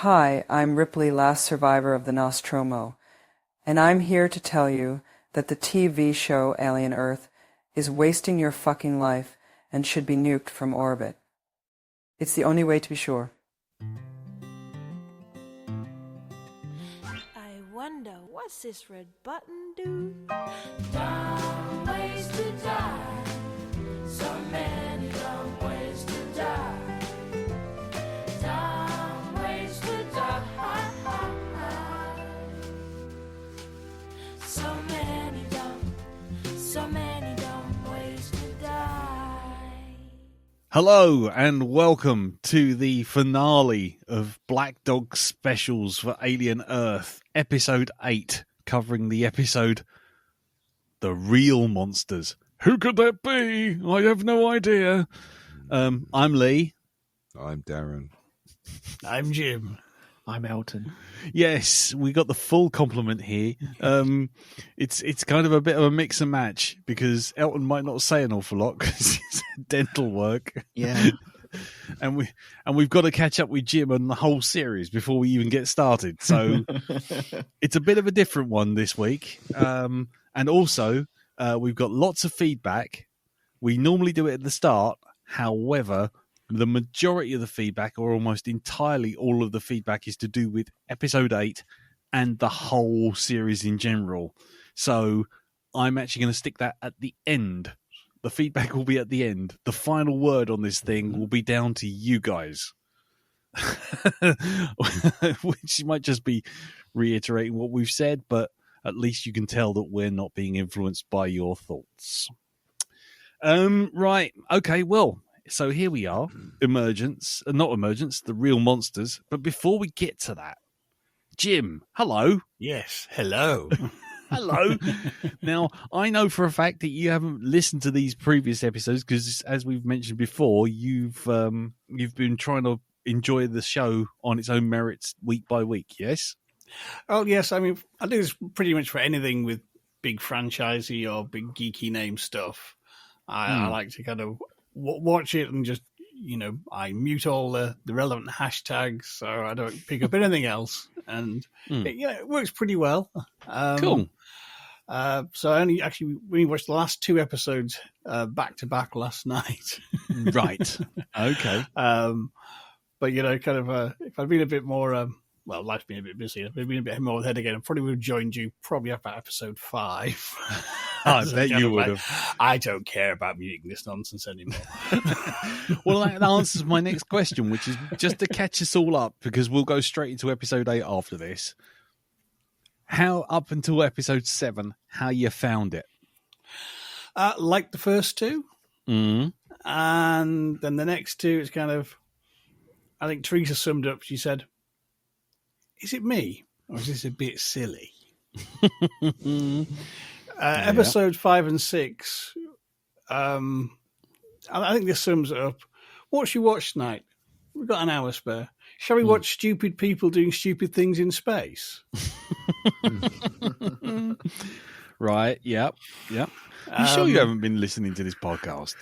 Hi, I'm Ripley, last survivor of the Nostromo, and I'm here to tell you that the TV show Alien Earth is wasting your fucking life and should be nuked from orbit. It's the only way to be sure. I wonder, what's this red button do? Dumb ways to die. So many dumb ways to die. Dumb ways to die. So many dumb ways to die. Hello and welcome to the finale of Black Dog Specials for Alien Earth, Episode 8, covering the episode The Real Monsters. Who could that be? I have no idea. I'm Lee. I'm Darren. I'm Jim. I'm Elton. Yes, we got the full complement here. It's kind of a bit of a mix and match because Elton might not say an awful lot because it's dental work. Yeah. and we've got to catch up with Jim on the whole series before we even get started. So it's a bit of a different one this week. And also, we've got lots of feedback. We normally do it at the start. However, the majority of the feedback, or almost entirely all of the feedback, is to do with episode 8 and the whole series in general. So I'm actually going to stick that at the end. The feedback will be at the end. The final word on this thing will be down to you guys. Which might just be reiterating what we've said, but at least you can tell that we're not being influenced by your thoughts. Right. Okay, well, so here we are, the Real Monsters. But before we get to that, Jim, hello. Yes, hello. Hello. Now, I know for a fact that you haven't listened to these previous episodes because, as we've mentioned before, you've been trying to enjoy the show on its own merits week by week, yes? Oh, yes. I mean, I do this pretty much for anything with big franchisey or big geeky name stuff. I like to kind of watch it and just, I mute all the relevant hashtags so I don't pick up anything else. And, it works pretty well. Cool. So I we watched the last 2 episodes back to back last night. Right. Okay. But, kind of, if I'd been a bit more, life's been a bit busy. If I'd been a bit more ahead again, I probably would have joined you probably after episode 5. I bet you would have. I don't care about muting this nonsense anymore. Well, that answers my next question, which is just to catch us all up, because we'll go straight into episode 8 after this. How, up until episode 7, how you found it? Like the first 2. Mm. And then the next 2, it's kind of, I think Teresa summed up, she said, is it me? Or is this a bit silly? Episode 5 and 6, I think this sums it up. What should we watch tonight? We've got an hour spare. Shall we watch stupid people doing stupid things in space? Right, yep. You sure you haven't been listening to this podcast?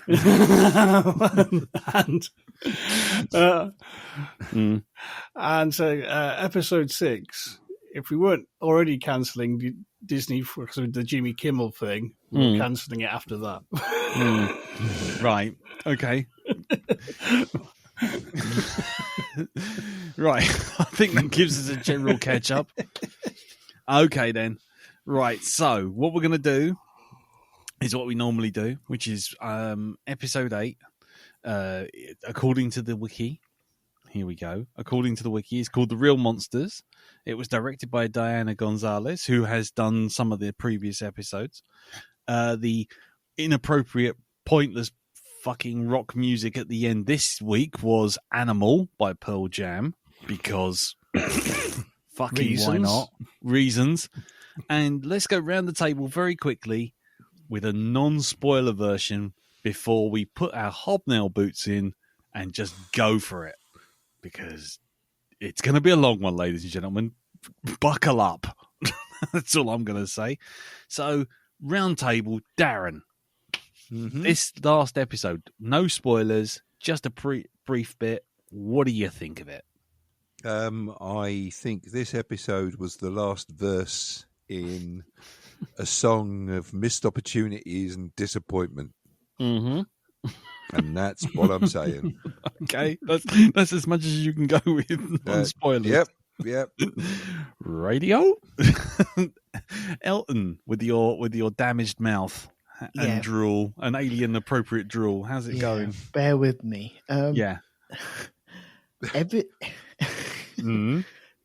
And so episode 6, if we weren't already cancelling Disney for the Jimmy Kimmel thing, we're cancelling it after that. Right, okay. Right, I think that gives us a general catch-up. Okay, then. Right, so what we're going to do is what we normally do, which is episode 8, according to the wiki. Here we go. According to the wiki, it's called The Real Monsters. It was directed by Diana Gonzalez, who has done some of the previous episodes. The inappropriate, pointless fucking rock music at the end this week was Animal by Pearl Jam, because fucking Reasons. Why not? Reasons. And let's go round the table very quickly with a non-spoiler version before we put our hobnail boots in and just go for it. Because it's going to be a long one, ladies and gentlemen. Buckle up. That's all I'm going to say. So, round table, Darren. Mm-hmm. This last episode, no spoilers, just a brief bit. What do you think of it? I think this episode was the last verse in a song of missed opportunities and disappointment. Mm-hmm. And that's what I'm saying. Okay, that's as much as you can go with on spoilers. Yep. Radio, Elton, with your damaged mouth and drool, an alien appropriate drool. How's it going? Bear with me.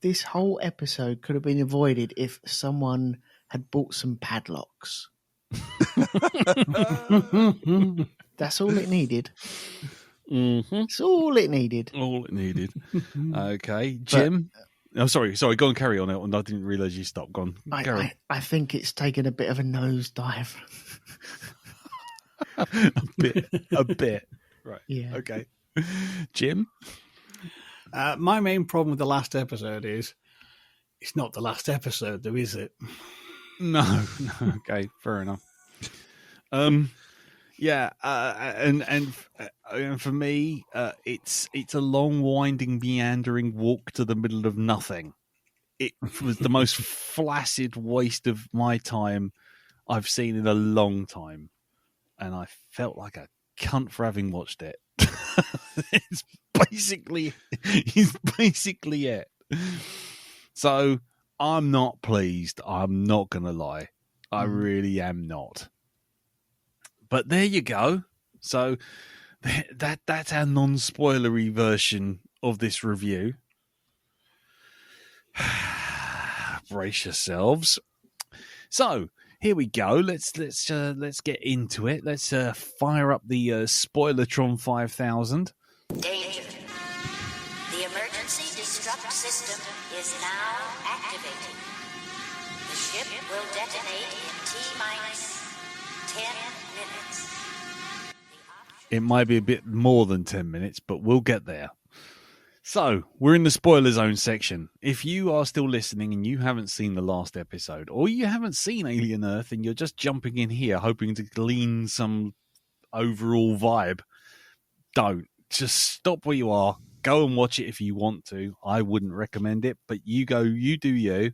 This whole episode could have been avoided if someone had bought some padlocks. That's all it needed. Mm-hmm. That's all it needed. All it needed. Okay, Jim. Sorry. Go on, carry on, Elton. I didn't realise you stopped. Go on. I think it's taken a bit of a nosedive. a bit. Right. Yeah. Okay. Jim? My main problem with the last episode is it's not the last episode, though, is it? No. Okay, fair enough. And for me, it's a long, winding, meandering walk to the middle of nothing. It was the most flaccid waste of my time I've seen in a long time, and I felt like a cunt for having watched it. It's basically it. So I'm not pleased. I'm not gonna lie. I really am not. But there you go. So that's our non-spoilery version of this review. Brace yourselves. So here we go. Let's get into it. Let's fire up the Spoilertron 5000. Danger. The emergency destruct system is now activated. The ship will detonate in T-minus 10 minutes. It might be a bit more than 10 minutes, but we'll get there. So, we're in the spoiler zone section. If you are still listening and you haven't seen the last episode, or you haven't seen Alien Earth and you're just jumping in here hoping to glean some overall vibe, don't. Just stop where you are. Go and watch it if you want to. I wouldn't recommend it, but you go, you do you.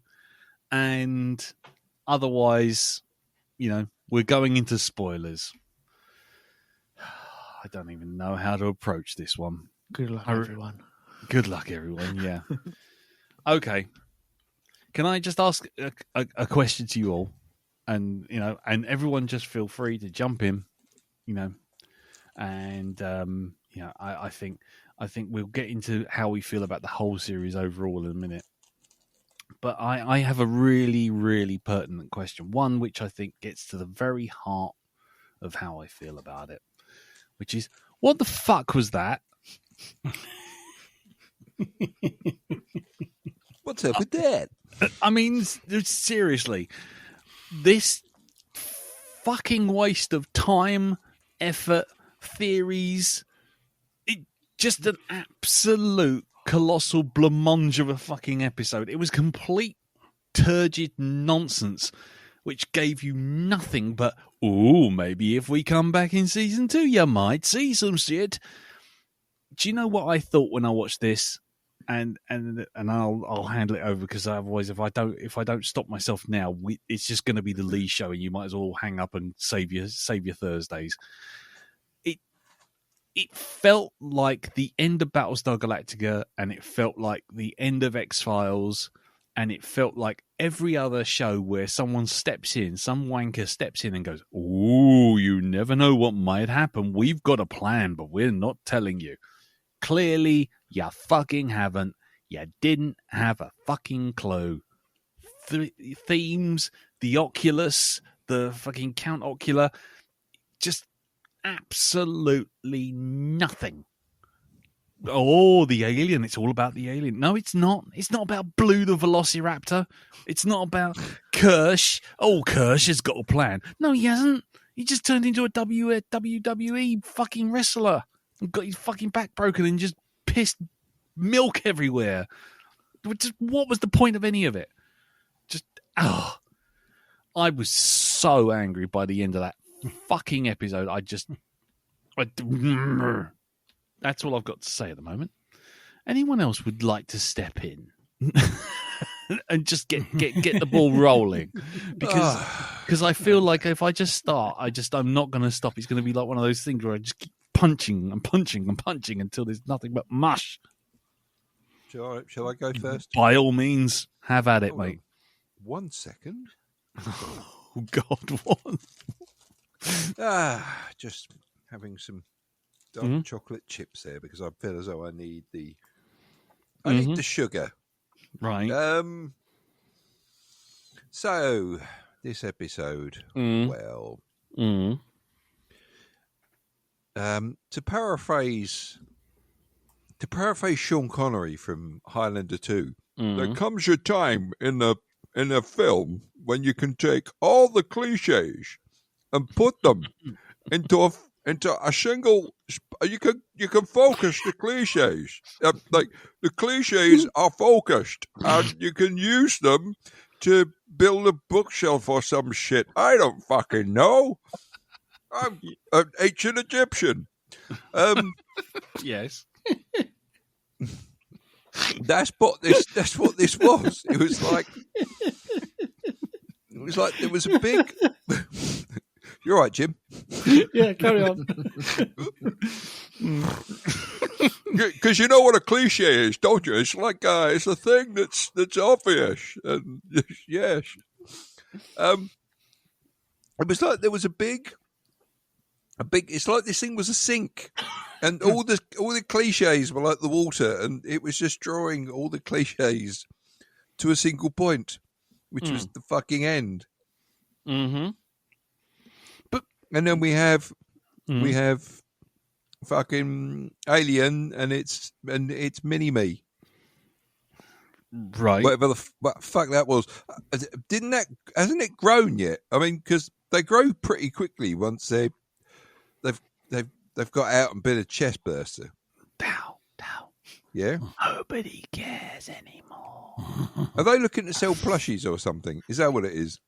And otherwise, we're going into spoilers. I don't even know how to approach this one. Good luck, everyone. Good luck, everyone. Yeah. Okay. Can I just ask a question to you all, and and everyone just feel free to jump in, and I think we'll get into how we feel about the whole series overall in a minute. But I have a really, really pertinent question, one which I think gets to the very heart of how I feel about it, which is, what the fuck was that? What's up with that? I mean, seriously, this fucking waste of time, effort, theories, just an absolute colossal blancmange of a fucking episode. It was complete turgid nonsense, which gave you nothing but, maybe if we come back in season 2, you might see some shit. Do you know what I thought when I watched this? And I'll handle it over, because otherwise, if I don't stop myself now, it's just going to be the Lee show, and you might as well hang up and save your Thursdays. It felt like the end of Battlestar Galactica, and it felt like the end of X-Files, and it felt like every other show where someone steps in, some wanker steps in and goes, you never know what might happen. We've got a plan, but we're not telling you. Clearly, you fucking haven't. You didn't have a fucking clue. Themes, the Oculus, the fucking Count Ocula, just absolutely nothing. The alien. It's all about the alien. No, it's not. It's not about Blue the Velociraptor. It's not about Kirsch. Kirsch has got a plan. No, he hasn't. He just turned into a WWE fucking wrestler and got his fucking back broken and just pissed milk everywhere. What was the point of any of it? I was so angry by the end of that fucking episode. That's all I've got to say at the moment. anyone else would like to step in and just get the ball rolling? Because I feel like if I just start, I'm not going to stop. It's going to be like one of those things where I just keep punching and punching and punching until there's nothing but mush. Shall I go first? By all means, have at it, mate. 1 second. Oh God, what? Just having some dark chocolate chips there because I feel as though I need the sugar. Right. So this episode, to paraphrase Sean Connery from Highlander 2, there comes a time in a film when you can take all the cliches and put them into a single. You can focus the cliches. Like the cliches are focused, and you can use them to build a bookshelf or some shit. I don't fucking know. I'm an ancient Egyptian. Yes. That's what this was. It was like there was a big. You're right, Jim. Yeah, carry on. Because you know what a cliche is, don't you? It's like it's a thing that's obvious, and yes, it was like there was a big. It's like this thing was a sink, and all the cliches were like the water, and it was just drawing all the cliches to a single point, which was the fucking end. Mm-hmm. And then we have fucking Alien, and it's Mini Me, right? Whatever what fuck that was. Hasn't it grown yet? I mean, because they grow pretty quickly once they've got out and been a chest burster. Dow. Yeah. Nobody cares anymore. Are they looking to sell plushies or something? Is that what it is?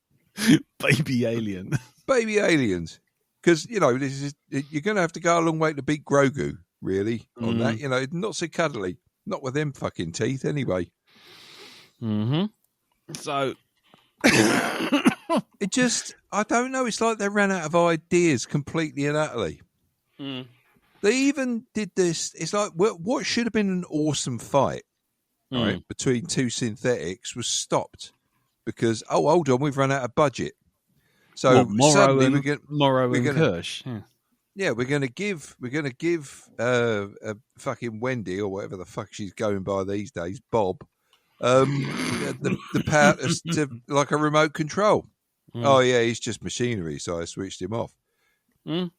Baby alien. Baby aliens. Because, you're going to have to go a long way to beat Grogu, really, on that. Not so cuddly. Not with them fucking teeth, anyway. Mm-hmm. So... It just, I don't know, it's like they ran out of ideas completely and utterly. They even did this, it's like, what should have been an awesome fight, right, between two synthetics was stopped because, hold on, we've run out of budget. So suddenly we're going to Kirsch. Yeah, we're going to give fucking Wendy, or whatever the fuck she's going by these days, Bob, the power to like a remote control. Oh yeah, he's just machinery, so I switched him off. You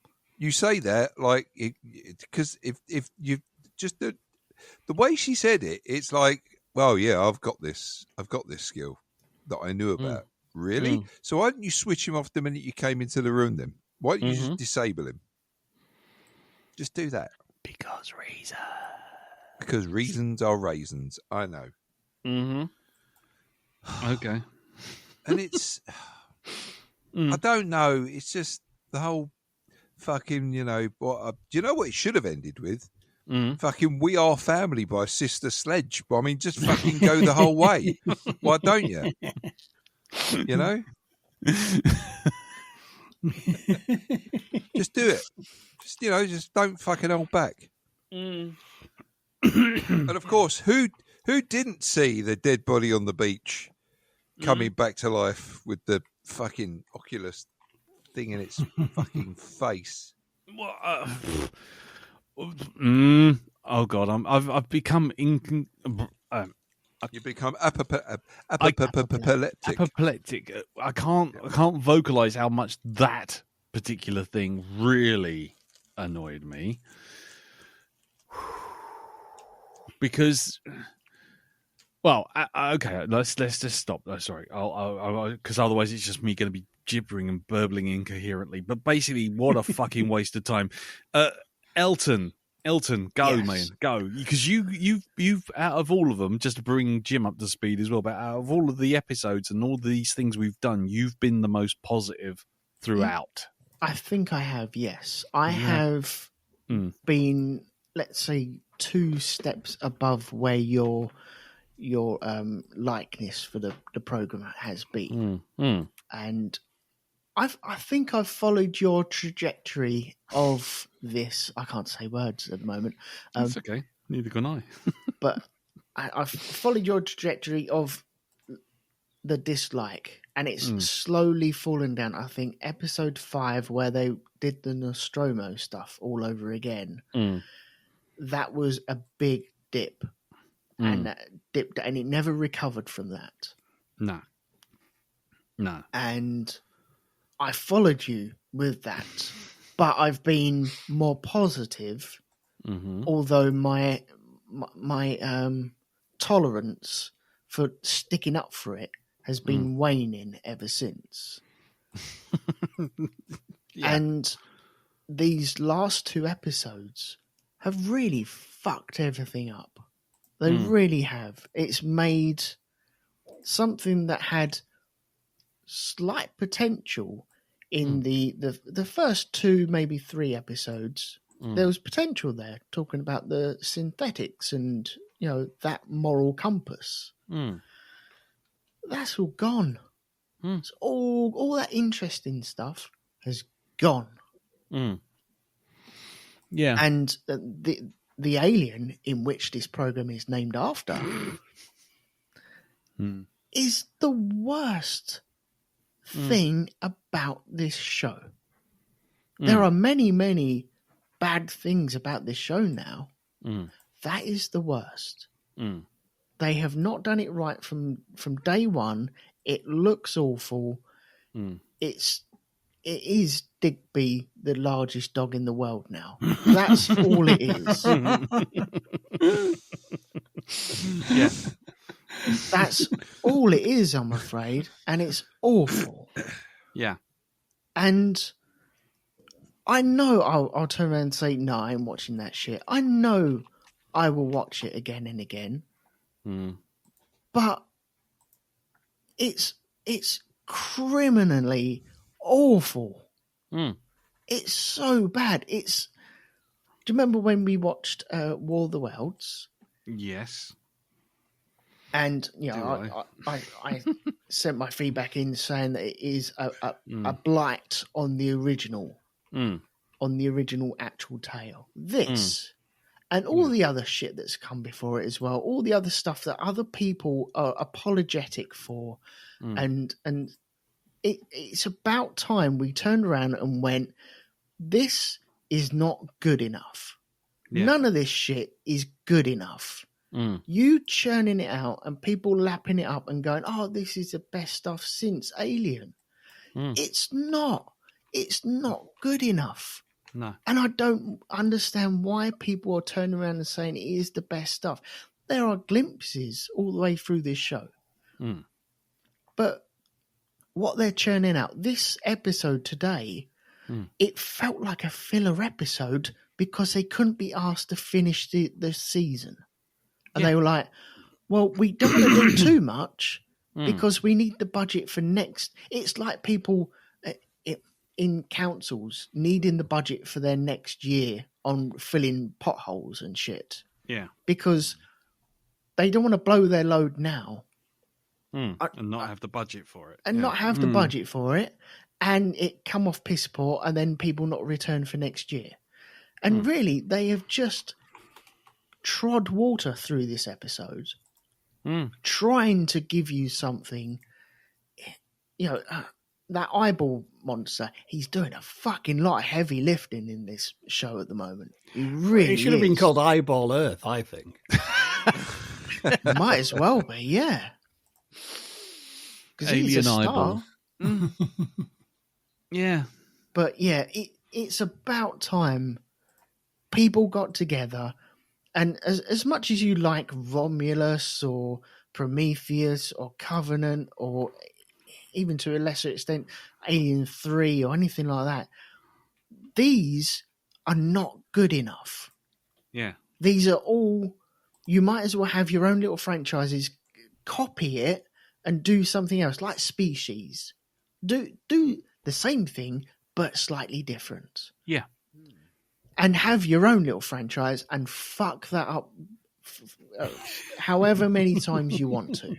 say that like because if you just the way she said it, it's like, well, yeah, I've got this skill that I knew about. Really? So why didn't you switch him off the minute you came into the room then? Why didn't you just disable him? Just do that. Because reason. Because reasons are raisins. I know. Okay. And it's... I don't know. It's just the whole fucking, do you know what it should have ended with? Fucking We Are Family by Sister Sledge. I mean, just fucking go the whole way. Why don't you? You know? Just do it. Just don't fucking hold back. And of course, who didn't see the dead body on the beach coming back to life with the fucking Oculus thing in its fucking face? Oh God, I've become You become apoplectic. Apoplectic. I can't vocalize how much that particular thing really annoyed me. Because, well, okay, let's just stop. Sorry, because otherwise it's just me going to be gibbering and burbling incoherently. But basically, what a fucking waste of time. Elton, go, yes. Man, go. Because you've out of all of them, just to bring Jim up to speed as well, but out of all of the episodes and all these things we've done, you've been the most positive throughout. I think I have, yes. I have been, let's say, 2 steps above where your likeness for the program has been. And I think I've followed your trajectory of this. I can't say words at the moment. That's okay. Neither can I. But I've followed your trajectory of the dislike, and it's slowly fallen down. I think episode 5, where they did the Nostromo stuff all over again, that was a big dip, and that dipped, and it never recovered from that. No. And I followed you with that, but I've been more positive, although my tolerance for sticking up for it has been waning ever since. And these last 2 episodes have really fucked everything up. They really have. It's made something that had slight potential in the first 2, maybe 3 episodes. There was potential there, talking about the synthetics and, you know, that moral compass. That's all gone. It's all that interesting stuff has gone. Yeah. And the alien in which this program is named after is the worst thing about this show. There are many, many bad things about this show now. That is the worst. They have not done it right from day one. It looks awful. It is Digby, the largest dog in the world now. That's all it is. Yeah. That's all it is, I'm afraid. And it's awful. Yeah. And I know I'll turn around and say, no, I ain't watching that shit. I know I will watch it again and again. But it's criminally awful. It's so bad. Do you remember when we watched War of the Worlds? Yes. And you know, I sent my feedback in saying that it is a blight on the original, on the original actual tale. This and all the other shit that's come before it as well, all the other stuff that other people are apologetic for, and it's about time we turned around and went, this is not good enough. Yeah. None of this shit is good enough. You churning it out and people lapping it up and going, oh, this is the best stuff since Alien. It's not. It's not good enough. No. And I don't understand why people are turning around and saying it is the best stuff. There are glimpses all the way through this show. But what they're churning out, this episode today, it felt like a filler episode because they couldn't be asked to finish the season. And they were like, well, we don't want to do too much because we need the budget for next. It's like people in councils needing the budget for their next year on filling potholes and shit. Yeah. Because they don't want to blow their load now. And not have the budget for it. And not have the budget for it. And it come off piss poor and then people not return for next year. And really, they have just trod water through this episode, trying to give you something. You know, that eyeball monster, he's doing a fucking lot of heavy lifting in this show at the moment. He really It should have been called Eyeball Earth, I think. Might as well be, yeah. Because he's a star. Yeah. But yeah, it's about time people got together, and as much as you like Romulus or Prometheus or Covenant or even to a lesser extent Alien 3 or anything like that, these are not good enough. Yeah. These are all, you might as well have your own little franchises, copy it and do something else, like Species. Do the same thing but slightly different. Yeah. and have your own little franchise and fuck that up however many times you want to.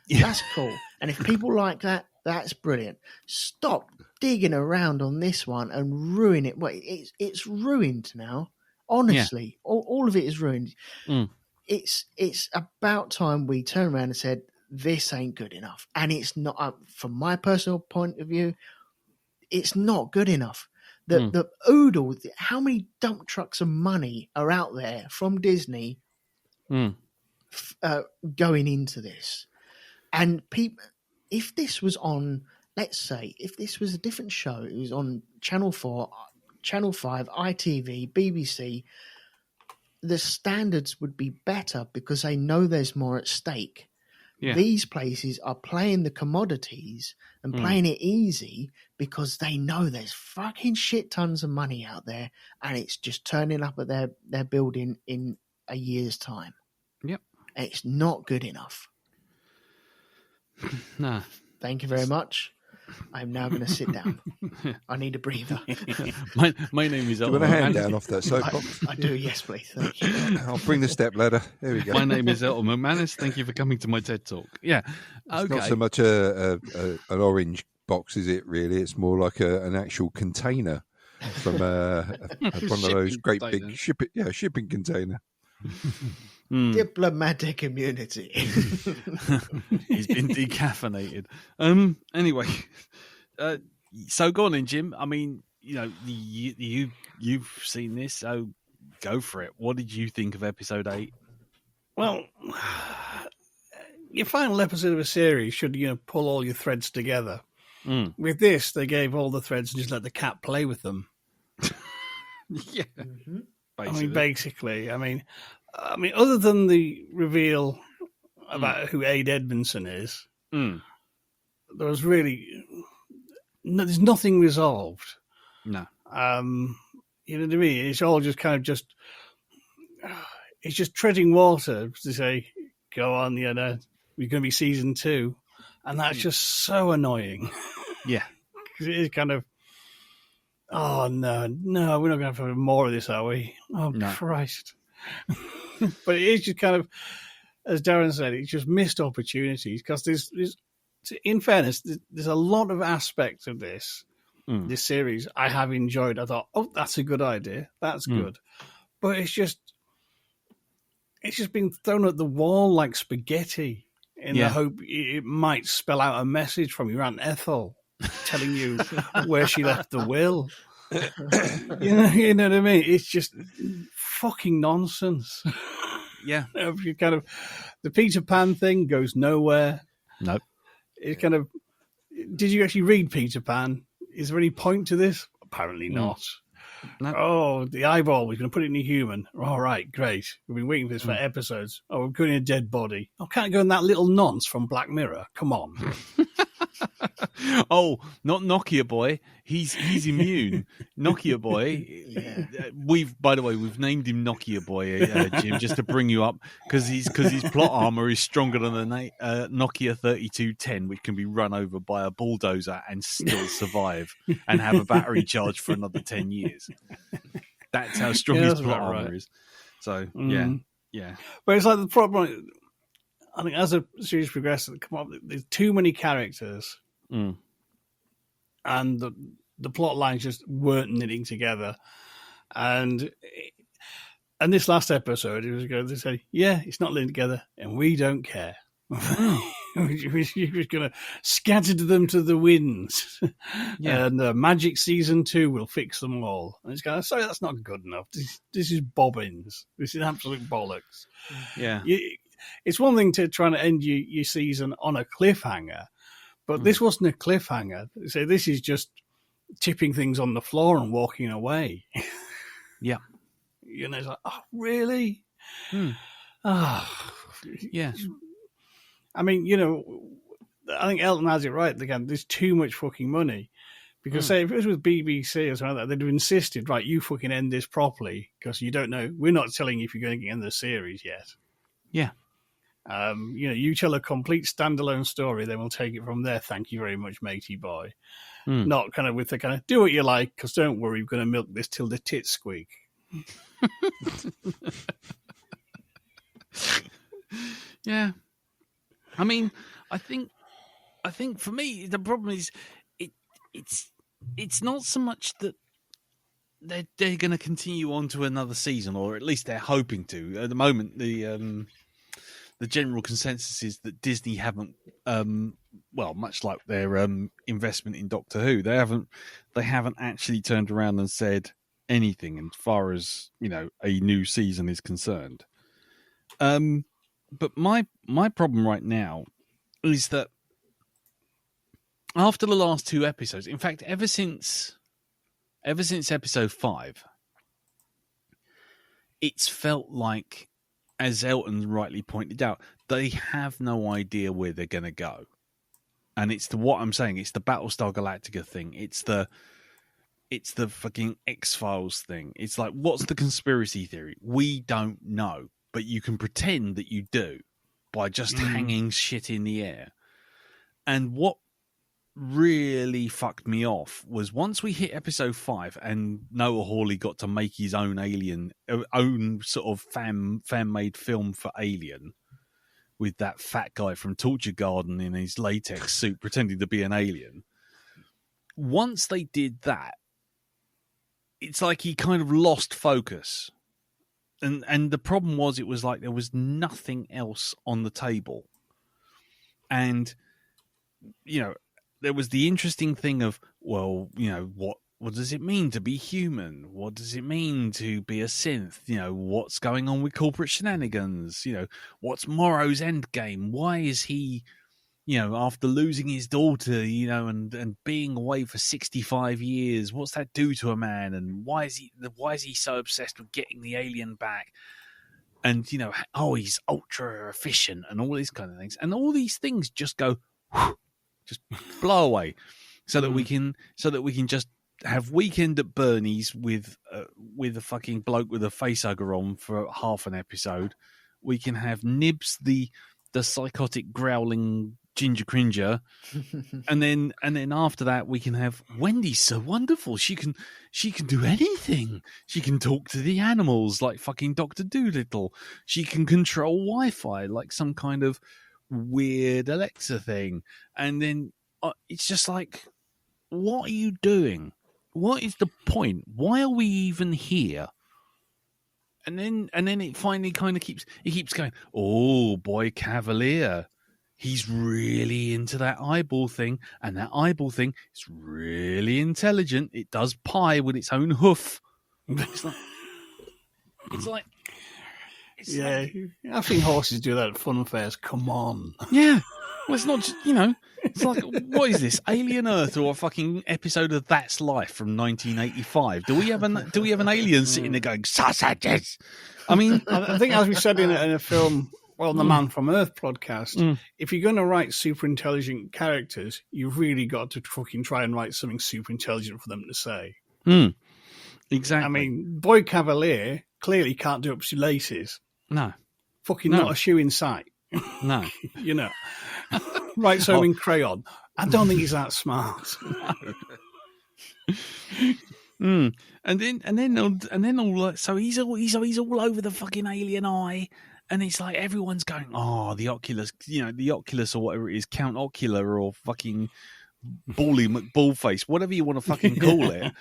That's cool. And if people like that, that's brilliant. Stop digging around on this one and ruin it. Well, it's ruined now. Honestly, all of it is ruined. It's about time we turn around and said, this ain't good enough. And it's not, from my personal point of view, it's not good enough. The oodle, how many dump trucks of money are out there from Disney going into this? And people, if this was on, let's say, if this was a different show, it was on Channel 4, Channel 5, ITV, BBC, the standards would be better because they know there's more at stake. Yeah. These places are playing the commodities and playing it easy because they know there's fucking shit tons of money out there and it's just turning up at their building in a year's time. Yep. And it's not good enough. No. Thank you very much. I'm now going to sit down. I need a breather. my name is... Do you want a hand down off that soapbox? I do, yes, please. Thank you. I'll bring the step ladder. There we go. My name is Elton McManus. Thank you for coming to my TED Talk. Yeah. Okay. It's not so much an orange box, is it, really? It's more like an actual container from one of those great big shipping container. Diplomatic immunity. He's been decaffeinated. Anyway, so go on then, Jim. I mean, you know, you've seen this, so go for it. What did you think of episode 8? Well, your final episode of a series should, pull all your threads together. With this, they gave all the threads and just let the cat play with them. Yeah. Mm-hmm. Basically. I mean, other than the reveal about who Ade Edmondson is, there was really there's nothing resolved. No, you know what I mean. It's all just kind of it's just treading water to say, go on, we're going to be season 2, and that's just so annoying. Yeah, because it is kind of. Oh no, we're not going to have more of this, are we? Oh no. Christ. But it is just kind of, as Darren said, it's just missed opportunities because there's in fairness, there's a lot of aspects of this series I have enjoyed. I thought, oh, that's a good idea. That's good. But it's just been thrown at the wall like spaghetti in the hope it might spell out a message from your Aunt Ethel telling you where she left the will. You know what I mean? It's just fucking nonsense. Yeah. You kind of, the Peter Pan thing goes nowhere. Nope. It kind of, did you actually read Peter Pan? Is there any point to this? Apparently not. No. Oh, the eyeball, we're going to put it in a human. All right, great. We've been waiting for this for episodes. Oh, we're going in a dead body. Oh, can't go in that little nonce from Black Mirror. Come on. Oh, not Nokia Boy. He's immune. Nokia Boy. Yeah. We've named him Nokia Boy, Jim, just to bring you up because his plot armor is stronger than the Nokia 3210, which can be run over by a bulldozer and still survive and have a battery charge for another 10 years. That's how strong his plot armor is. So yeah. But it's like the problem. I think as the series progresses, there's too many characters. And the plot lines just weren't knitting together. And this last episode, it was going to say, it's not knitting together, and we don't care. We're just going to scatter them to the winds. And Magic Season 2 will fix them all. And it's going, sorry, that's not good enough. This is bobbins. This is absolute bollocks. Yeah. It's one thing to try to end your season on a cliffhanger, but this wasn't a cliffhanger. So this is just tipping things on the floor and walking away. Yeah. It's like, oh, really? Yeah. I mean, I think Elton has it right. Again, there's too much fucking money. Because say if it was with BBC or something like that, they'd have insisted, right, you fucking end this properly because you don't know. We're not telling you if you're going to get in the series yet. Yeah. You tell a complete standalone story, then we'll take it from there. Thank you very much, matey boy. Not kind of with the kind of do what you like, because don't worry, we're going to milk this till the tits squeak. Yeah. I mean, I think for me the problem is it's not so much that they're going to continue on to another season, or at least they're hoping to. At the moment, the general consensus is that Disney haven't, much like their investment in Doctor Who, they haven't actually turned around and said anything as far as, you know, a new season is concerned. But my problem right now is that after the last 2 episodes, in fact, ever since episode 5, it's felt like, as Elton rightly pointed out, they have no idea where they're going to go. And it's what I'm saying, it's the Battlestar Galactica thing. It's the fucking X-Files thing. It's like, what's the conspiracy theory? We don't know, but you can pretend that you do by just hanging shit in the air. And what really fucked me off was once we hit episode 5 and Noah Hawley got to make his own own sort of fan-made film for Alien, with that fat guy from Torture Garden in his latex suit pretending to be an alien. Once they did that, it's like he kind of lost focus. And the problem was, it was like there was nothing else on the table. And, you know, there was the interesting thing of, well, you know, what does it mean to be human? What does it mean to be a synth? You know, what's going on with corporate shenanigans? You know, what's Morrow's endgame? Why is he, you know, after losing his daughter, you know, and being away for 65 years, what's that do to a man? And why is he so obsessed with getting the alien back? And, you know, oh, he's ultra efficient and all these kind of things. And all these things just go, just blow away, so that we can just have Weekend at Bernie's with a fucking bloke with a facehugger on for half an episode. We can have Nibs, the psychotic growling ginger cringer, and then after that we can have Wendy's so wonderful. She can do anything. She can talk to the animals like fucking Dr. Dolittle. She can control Wi-Fi like some kind of weird Alexa thing. And then it's just like, what are you doing? What is the point? Why are we even here? And then it finally kind of keeps going, oh boy, Cavalier, he's really into that eyeball thing, and that eyeball thing is really intelligent. It does pie with its own hoof. It's like I think horses do that at fun fairs. Come on. Yeah. Well, it's not just, you know, it's like, what is this, Alien Earth or a fucking episode of That's Life from 1985? Do we have an alien sitting there going, sausages? I mean, I think, as we said in a film, well, the Man from Earth podcast, if you're going to write super intelligent characters, you've really got to fucking try and write something super intelligent for them to say. Exactly. I mean, Boy Cavalier clearly can't do up his laces. No. Fucking not a shoe in sight. No. You know. Right, so in crayon. I don't think he's that smart. And then all so he's all over the fucking alien eye, and it's like everyone's going, oh, the Oculus, you know, the Oculus or whatever it is, Count Ocular or fucking Bally McBallface, whatever you want to fucking call it.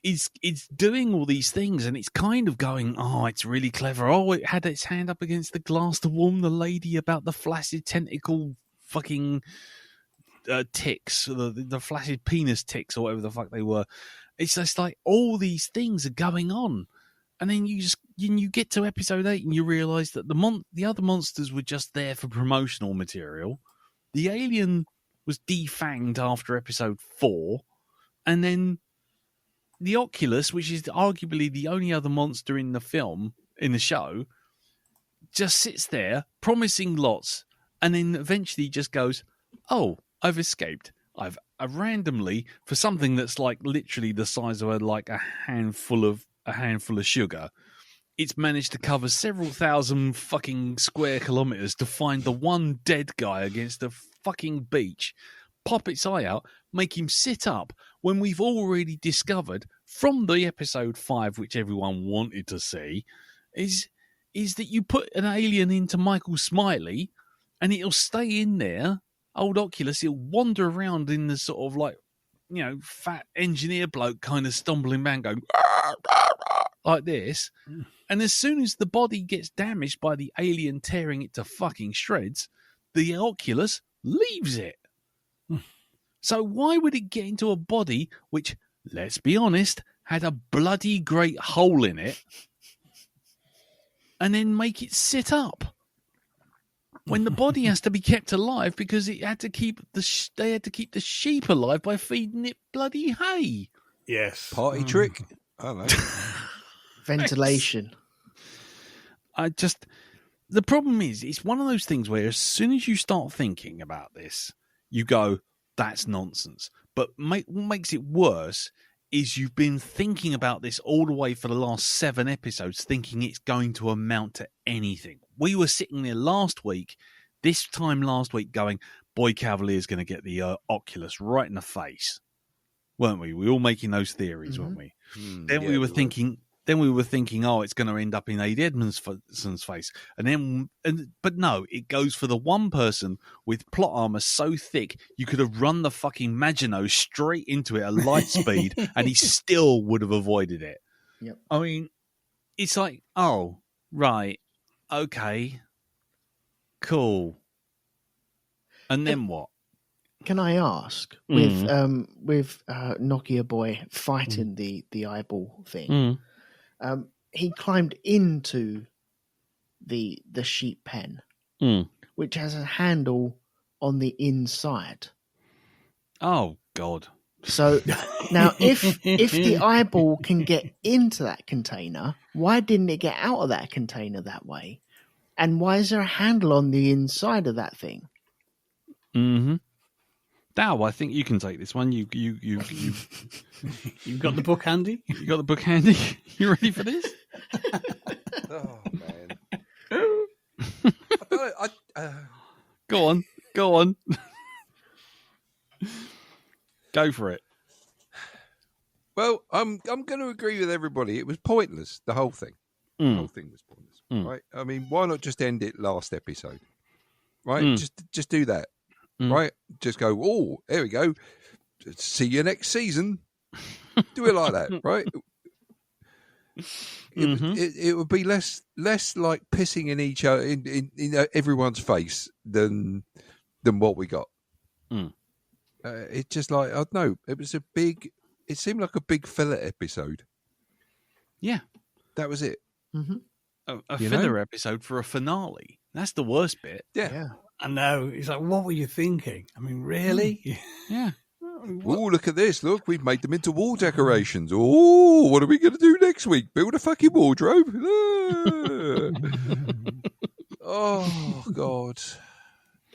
It's doing all these things, and it's kind of going, oh, it's really clever. Oh, it had its hand up against the glass to warn the lady about the flaccid tentacle fucking ticks, the flaccid penis ticks, or whatever the fuck they were. It's just like all these things are going on, and then you get to episode 8 and you realise that the other monsters were just there for promotional material. The alien was defanged after episode 4, and then the Oculus, which is arguably the only other monster in the show, just sits there promising lots, and then eventually just goes, oh, I've escaped. I've randomly, for something that's like literally the size of a handful of sugar, it's managed to cover several thousand fucking square kilometers to find the one dead guy against a fucking beach, pop its eye out, make him sit up, when we've already discovered from the episode 5, which everyone wanted to see, is that you put an alien into Michael Smiley and it'll stay in there. Old Oculus, he'll wander around in the sort of like, fat engineer bloke kind of stumbling around going like this. And as soon as the body gets damaged by the alien tearing it to fucking shreds, the Oculus leaves it. So why would it get into a body which, let's be honest, had a bloody great hole in it and then make it sit up? When the body has to be kept alive because it had to keep they had to keep the sheep alive by feeding it bloody hay. Yes. Party trick. I don't know. Ventilation. The problem is, it's one of those things where as soon as you start thinking about this, you go, that's nonsense. But what makes it worse is you've been thinking about this all the way for the last 7 episodes, thinking it's going to amount to anything. We were sitting there this time last week, going, Boy Cavalier's going to get the Oculus right in the face. Weren't we? We were all making those theories, weren't we? Then we were thinking, oh, it's going to end up in A.D. Edmondson's face. But no, it goes for the one person with plot armor so thick, you could have run the fucking Maginot straight into it at light speed and he still would have avoided it. Yep. I mean, it's like, oh, right, okay, cool. And then what? Can I ask, with Nokia Boy fighting the eyeball thing, he climbed into the sheep pen, which has a handle on the inside. Oh God! So now, if the eyeball can get into that container, why didn't it get out of that container that way? And why is there a handle on the inside of that thing? Mm-hmm. Dow, I think you can take this one. You've got the book handy? You got the book handy? You ready for this? Oh, man. Go on. Go for it. Well, I'm going to agree with everybody. It was pointless, the whole thing. The whole thing was pointless, right? I mean, why not just end it last episode? Right? Just do that. Right? Just go, oh, here we go. See you next season. Do it like that, right? It would be less like pissing in each other in everyone's face than what we got. It's just like, I don't know. It seemed like a big filler episode. Yeah, that was it. A filler episode for a finale. That's the worst bit. Yeah. I know. It's like, what were you thinking? I mean, really? Yeah. Oh, look at this. Look, we've made them into wall decorations. Oh, what are we going to do next week? Build a fucking wardrobe? Oh, God.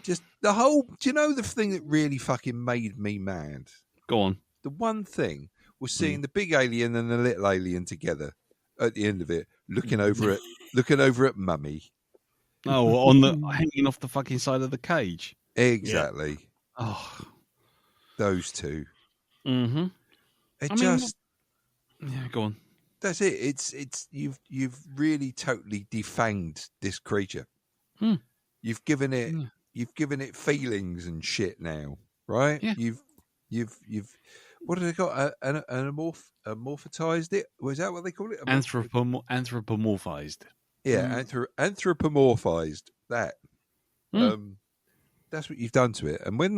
Just the whole... Do you know the thing that really fucking made me mad? Go on. The one thing was seeing the big alien and the little alien together at the end of it, looking over at Mummy. Oh, hanging off the fucking side of the cage. Exactly. Yeah. Oh, those two. Mm-hmm. Yeah, go on. That's it. It's you've really totally defanged this creature. You've given it feelings and shit now, right? Yeah. You've what have they got? Amorphized it? Was that what they call it? Anthropomorphized. Yeah, anthropomorphized that. That's what you've done to it. And when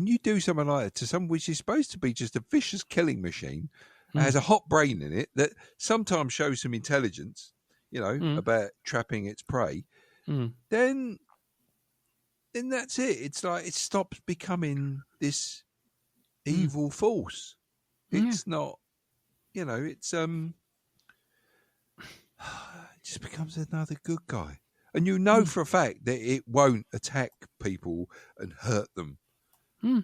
you do something like that to someone which is supposed to be just a vicious killing machine, has a hot brain in it that sometimes shows some intelligence, about trapping its prey, then that's it. It's like it stops becoming this evil force. It's not, it's it just becomes another good guy. And for a fact that it won't attack people and hurt them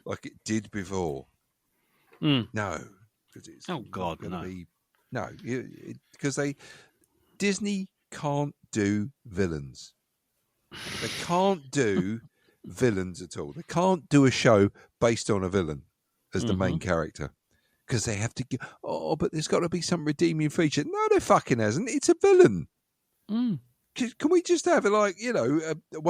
like it did before. No, because it's God, going to no. be because Disney can't do villains. They can't do villains at all. They can't do a show based on a villain as the main character because they have to give. Oh, but there's got to be some redeeming feature. No, there fucking hasn't. It's a villain. Can we just have one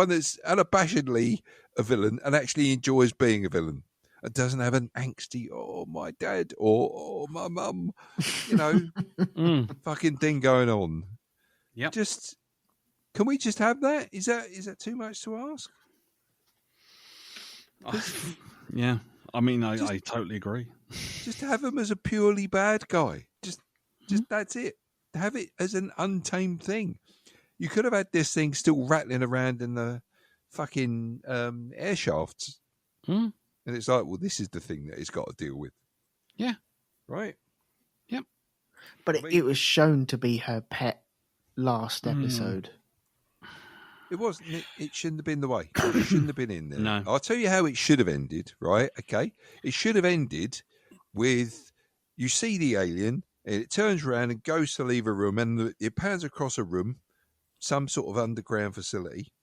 that's unabashedly a villain and actually enjoys being a villain and doesn't have an angsty, oh, my dad or my mum, fucking thing going on? Yep. Can we just have that? Is that too much to ask? Yeah. I mean, I totally agree. Just have him as a purely bad guy. Just that's it. Have it as an untamed thing. You could have had this thing still rattling around in the fucking air shafts. And it's like, well, this is the thing that it's got to deal with. Yeah. Right? Yep. But it was shown to be her pet last episode. It wasn't. It shouldn't have been the way. It shouldn't have been in there. No. I'll tell you how it should have ended, right? Okay. It should have ended with you see the alien, and it turns around and goes to leave a room, and it pans across a room, some sort of underground facility.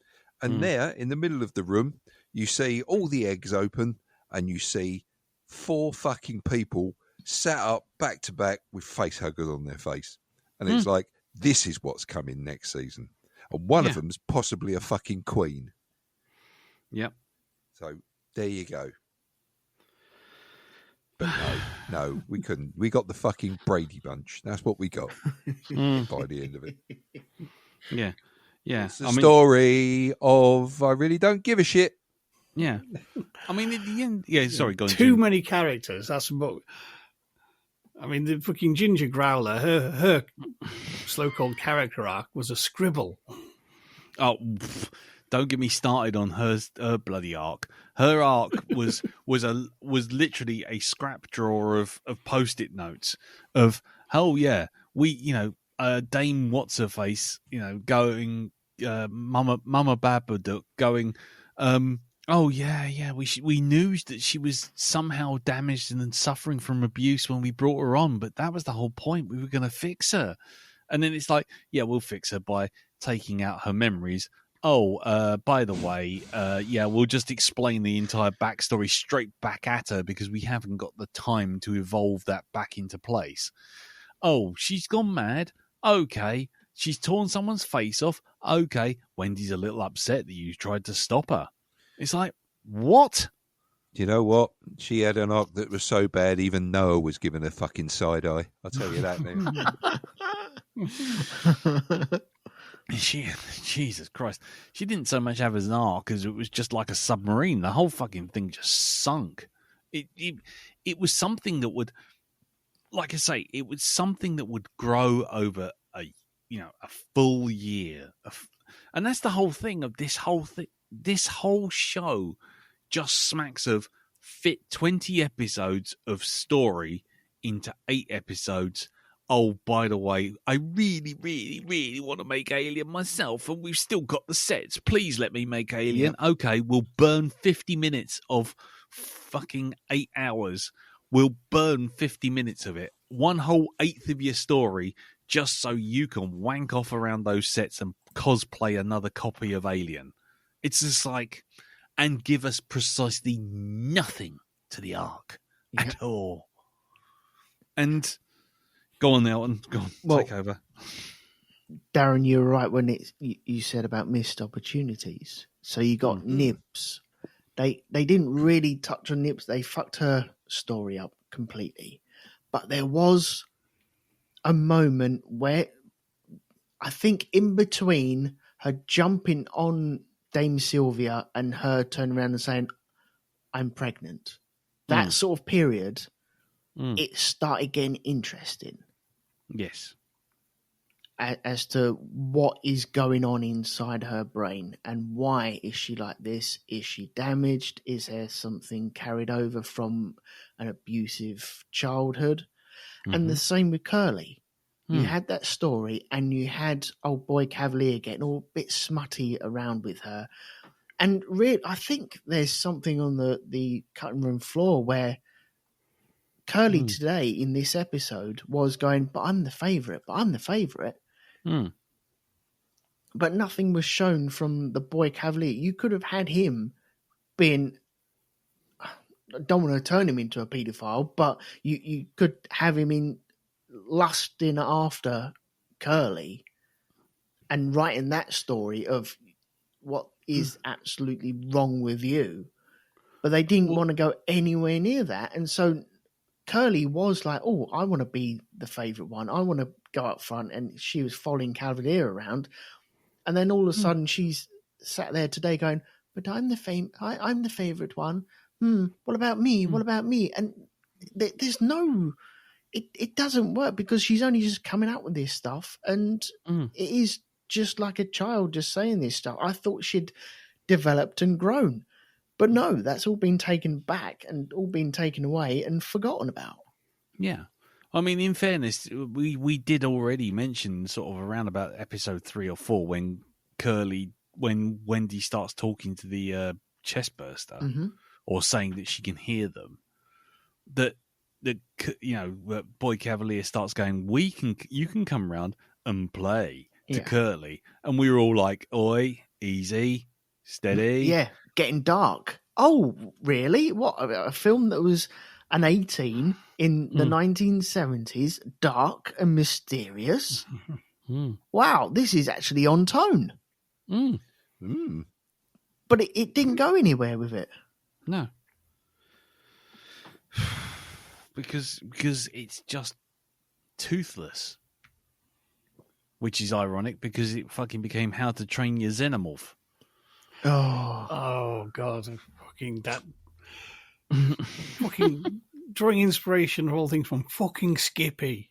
And there, in the middle of the room, you see all the eggs open, and you see 4 fucking people sat up back to back with face huggers on their face. And it's like, this is what's coming next season. And one of them's possibly a fucking queen. Yep. So there you go. But no, we couldn't. We got the fucking Brady Bunch. That's what we got by the end of it. Yeah. Yeah. It's the story of I really don't give a shit. Yeah. I mean, at the end, yeah, sorry, go on. Too many characters. That's about. I mean, the fucking Ginger Growler, her so-called character arc was a scribble. Oh, don't get me started on her bloody arc. Her arc was literally a scrap drawer of post-it notes of, oh yeah, we, Dame What's Her Face, going, Mama Babadook going, oh yeah, we knew that she was somehow damaged and suffering from abuse when we brought her on, but that was the whole point. We were going to fix her, and then it's like, yeah, we'll fix her by taking out her memories. Oh, by the way, we'll just explain the entire backstory straight back at her because we haven't got the time to evolve that back into place. Oh, she's gone mad. Okay, she's torn someone's face off. Okay, Wendy's a little upset that you tried to stop her. It's like, what? Do you know what? She had an arc that was so bad, even Noah was giving her fucking side eye. I'll tell you that now. Jesus Christ. She didn't so much have as an arc as it was just like a submarine. The whole fucking thing just sunk. It was something that would, like I say, it was something that would grow over a full year. And that's the whole thing of this whole thing. This whole show just smacks of fit 20 episodes of story into 8 episodes. Oh, by the way, I really, really, really want to make Alien myself, and we've still got the sets. Please let me make Alien. Yep. Okay, we'll burn 50 minutes of fucking 8 hours. We'll burn 50 minutes of it. 1/8 of your story just so you can wank off around those sets and cosplay another copy of Alien. It's just like, and give us precisely nothing to the arc at all. And go on, Elton. Go on, take over. Darren, you were right when you said about missed opportunities. So you got Nibs. They didn't really touch on Nibs. They fucked her story up completely. But there was a moment where I think in between her jumping on Dame Sylvia and her turning around and saying, I'm pregnant. That sort of period, it started getting interesting. Yes. As to what is going on inside her brain and why is she like this? Is she damaged? Is there something carried over from an abusive childhood? And the same with Curly. You had that story and you had old boy Cavalier getting all a bit smutty around with her. And really, I think there's something on the cutting room floor where Curly today in this episode was going, but I'm the favourite. But nothing was shown from the boy Cavalier. You could have had him being don't want to turn him into a paedophile, but you could have him in lusting after Curly and writing that story of what is absolutely wrong with you. But they didn't want to go anywhere near that. And so Curly was like, oh, I want to be the favourite one. I want to go up front. And she was following Cavalier around. And then all of a sudden she's sat there today going, but I'm the favourite one. What about me? What about me? And there's no... It doesn't work because she's only just coming out with this stuff. And it is just like a child just saying this stuff. I thought she'd developed and grown. But no, that's all been taken back and all been taken away and forgotten about. Yeah. I mean, in fairness, we did already mention sort of around about episode 3 or 4 when Wendy starts talking to the chest burster or saying that she can hear them, that Boy Cavalier starts going, you can come round and play to Curly. And we were all like, oi, easy, steady. Yeah, getting dark. Oh, really? What? A film that was an 18 in the 1970s, dark and mysterious? Wow, this is actually on tone. But it didn't go anywhere with it. No. Because it's just toothless. Which is ironic because it fucking became How to Train Your Xenomorph. Oh God. Fucking that. Fucking drawing inspiration of all things from fucking Skippy.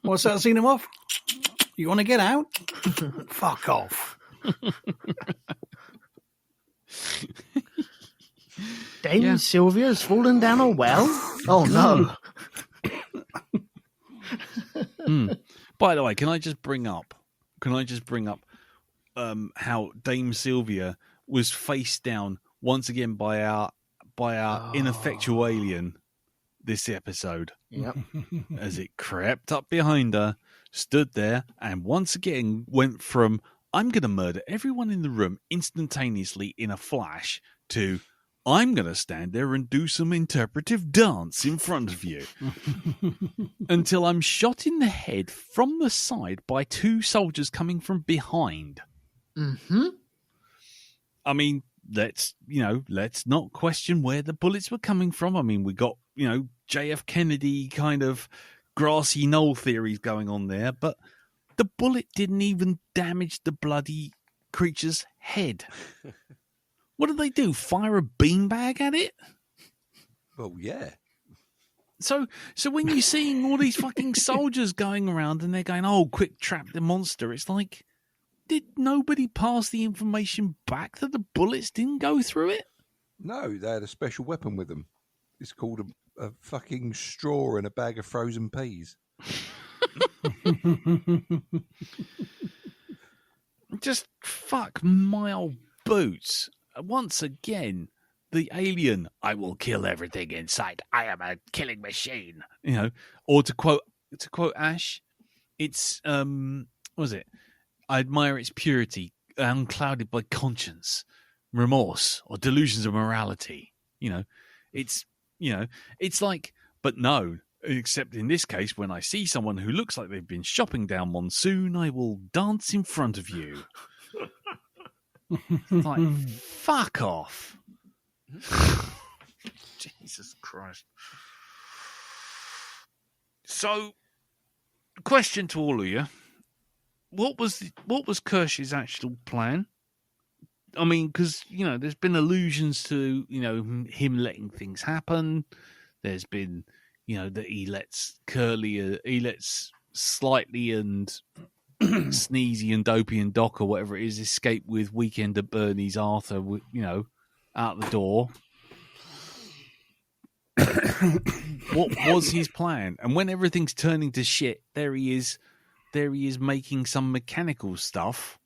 What's that Xenomorph? You want to get out? Fuck off. Dame Sylvia's fallen down a well? Oh, no. By the way, can I just bring up how Dame Sylvia was face down once again by our ineffectual alien this episode. Yep. As it crept up behind her, stood there, and once again went from I'm going to murder everyone in the room instantaneously in a flash to I'm going to stand there and do some interpretive dance in front of you until I'm shot in the head from the side by 2 soldiers coming from behind. I mean, let's not question where the bullets were coming from. I mean, we got, JF Kennedy kind of grassy knoll theories going on there, but the bullet didn't even damage the bloody creature's head. What did they do? Fire a beanbag at it? Well, yeah. So when you're seeing all these fucking soldiers going around and they're going, oh, quick, trap the monster, it's like, did nobody pass the information back that the bullets didn't go through it? No, they had a special weapon with them. It's called a fucking straw and a bag of frozen peas. Just fuck my old boots. Once again, the alien, I will kill everything in sight. I am a killing machine. Or to quote Ash, it's what was it? I admire its purity, unclouded by conscience, remorse, or delusions of morality. It's like, but no, except in this case, when I see someone who looks like they've been shopping down Monsoon, I will dance in front of you. It's like, fuck off. Jesus Christ. So, question to all of you. What was Kirsch's actual plan? I mean, because, there's been allusions to, him letting things happen. There's been, that he lets Slightly and Sneezy and Dopey and Doc or whatever it is escape with Weekend at Bernie's Arthur, out the door. What was his plan? And when everything's turning to shit, there he is making some mechanical stuff.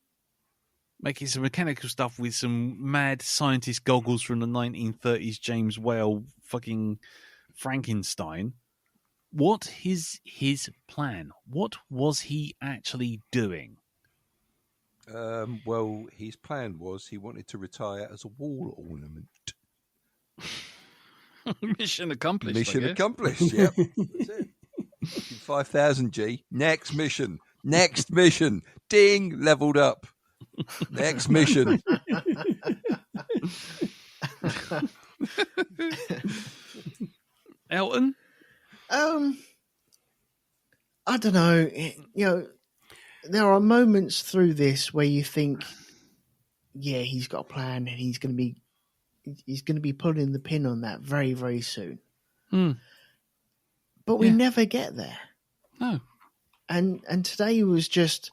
Making some mechanical stuff with some mad scientist goggles from the 1930s James Whale fucking Frankenstein. What is his plan? What was he actually doing? Well, his plan was he wanted to retire as a wall ornament. Mission accomplished. Mission accomplished. Yep. That's it. 5,000 G. Next mission. Next mission. Ding. Leveled up. Next mission. Elton? I don't know. There are moments through this where you think, yeah, he's got a plan and he's going to be pulling the pin on that very, very soon. But we never get there. No. And today was just,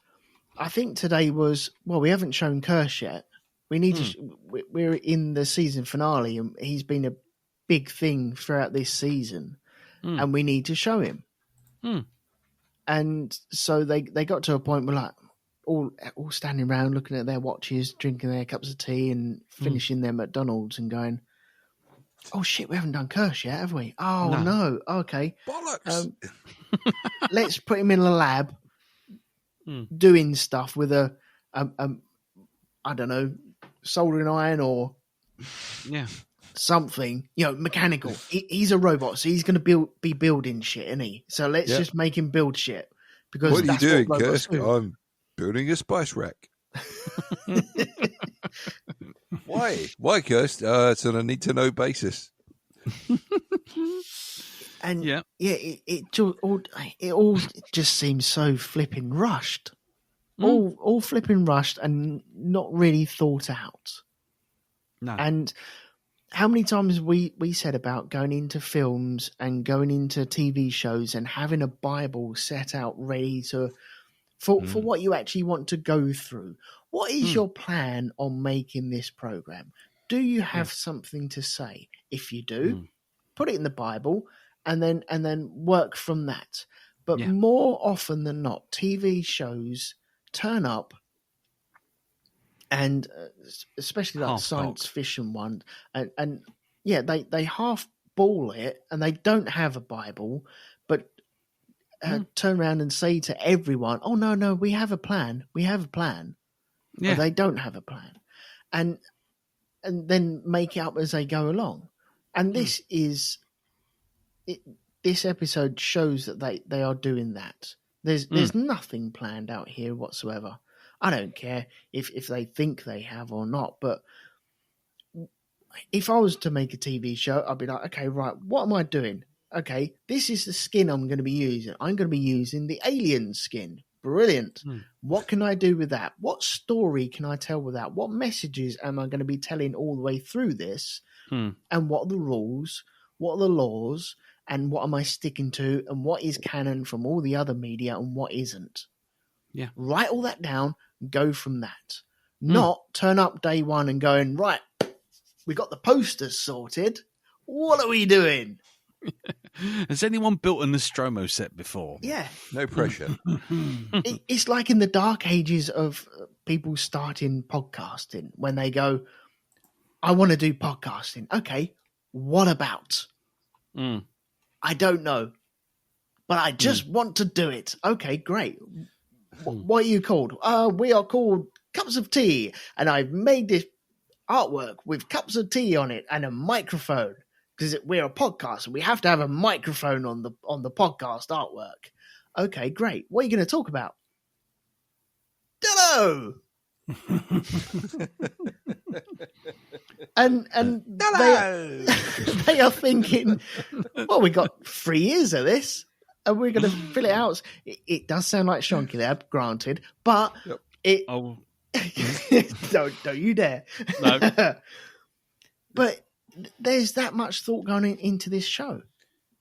I think today was, well, we haven't shown Kirsch yet. We need to, we're in the season finale and he's been a big thing throughout this season and we need to show him. And so they got to a point where like all standing around looking at their watches, drinking their cups of tea and finishing their McDonald's and going, oh shit, we haven't done Kirsch yet, have we? Oh no. Okay. Bollocks. Let's put him in a lab doing stuff with a I don't know, soldering iron or something, mechanical. He's a robot, so he's going to be building shit, isn't he? So let's just make him build shit. Because what are you doing, Kirsch? I'm building a spice rack. Why? Why, Kirsch? It's on a need-to-know basis. And it all just seems so flipping rushed. All flipping rushed and not really thought out. No. And how many times we said about going into films and going into TV shows and having a Bible set out ready to for what you actually want to go through. What is your plan on making this program? Do you have something to say? If you do, put it in the Bible and then work from that. But more often than not, TV shows turn up and especially like science fiction one and they half ball it and they don't have a Bible, but turn around and say to everyone, oh no, we have a plan. But they don't have a plan. And then make it up as they go along. And this is this episode shows that they are doing that. There's nothing planned out here whatsoever. I don't care if they think they have or not, but if I was to make a TV show, I'd be like, okay, right, what am I doing? Okay, this is the skin I'm going to be using. I'm going to be using the alien skin. Brilliant. What can I do with that? What story can I tell with that? What messages am I going to be telling all the way through this? And what are the rules? What are the laws? And what am I sticking to? And what is canon from all the other media and what isn't? Yeah. Write all that down and go from that. Not turn up day one and going, right, we got the posters sorted. What are we doing? Has anyone built a Nostromo set before? Yeah. No pressure. It's like in the dark ages of people starting podcasting when they go, I want to do podcasting. Okay, what about? I don't know, but I just want to do it. Okay, great. What are you called? We are called Cups of Tea, and I've made this artwork with cups of tea on it and a microphone because we're a podcast and we have to have a microphone on the podcast artwork. Okay, great. What are you going to talk about? Dunno. and they are thinking, well, we got 3 years of this and we're going to fill it out. It does sound like Shonky Lab, granted, but don't you dare. No. But there's that much thought going into this show.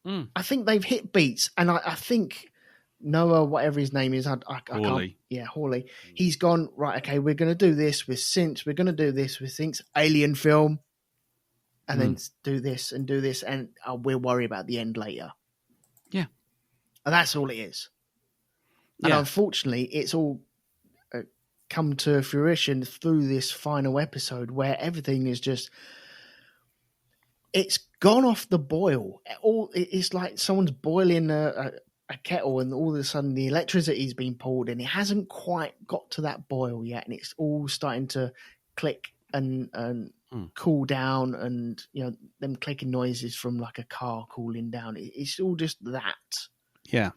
I think they've hit beats, and I think Noah, whatever his name is, I can't. Yeah, Hawley. He's gone, right, okay, we're going to do this with synths, we're going to do this with synths, alien film, and then do this, and we'll worry about the end later. Yeah. And that's all it is. And unfortunately, it's all come to fruition through this final episode where everything is just... It's gone off the boil. It's like someone's boiling a kettle and all of a sudden the electricity's been pulled and it hasn't quite got to that boil yet and it's all starting to click and cool down, and them clicking noises from like a car cooling down. It's all just that. Yeah.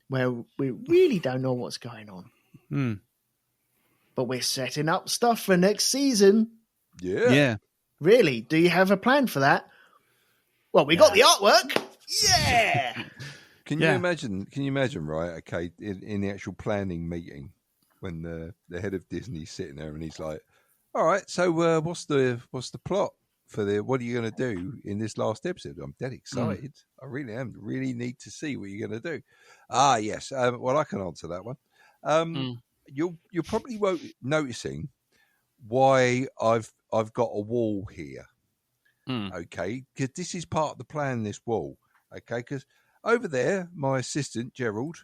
Where we really don't know what's going on. But we're setting up stuff for next season. Yeah. Really? Do you have a plan for that? Well, we got the artwork. Yeah. Can you imagine, right? Okay, in the actual planning meeting, when the head of Disney's sitting there and he's like, "All right, so what's the plot for what are you going to do in this last episode?" I'm dead excited. I really am. Really need to see what you're going to do. Ah, yes. Well, I can answer that one. You're probably noticing why I've got a wall here. Okay, because this is part of the plan. This wall. Okay, because over there, my assistant Gerald,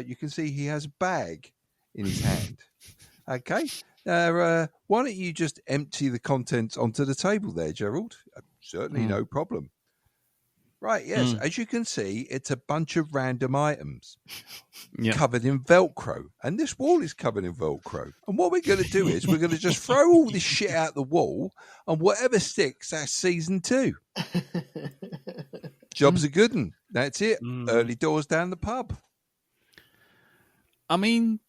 you can see he has a bag in his hand. Okay, why don't you just empty the contents onto the table there, Gerald? Certainly, no problem. Right, yes. As you can see, it's a bunch of random items covered in Velcro. And this wall is covered in Velcro. And what we're going to do is we're going to just throw all this shit out the wall, and whatever sticks, that's season 2. Job's a good one. That's it. Early doors down the pub. I mean,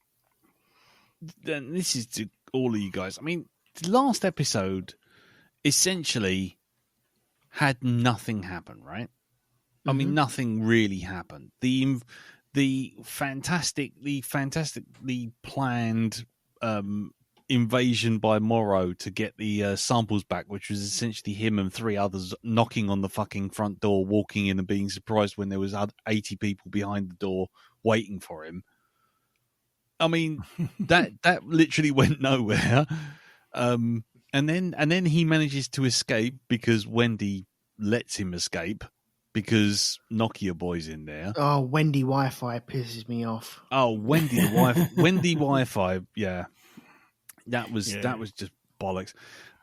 this is to all of you guys. I mean, the last episode essentially had nothing happen, right? I mean, nothing really happened. The fantastically planned invasion by Morrow to get the samples back, which was essentially him and 3 others knocking on the fucking front door, walking in and being surprised when there was 80 people behind the door waiting for him. I mean, that literally went nowhere. And then he manages to escape because Wendy lets him escape because Nokia Boy's in there. Oh, Wendy Wi-Fi pisses me off. Oh, Wendy Wi-Fi, yeah. That was just bollocks.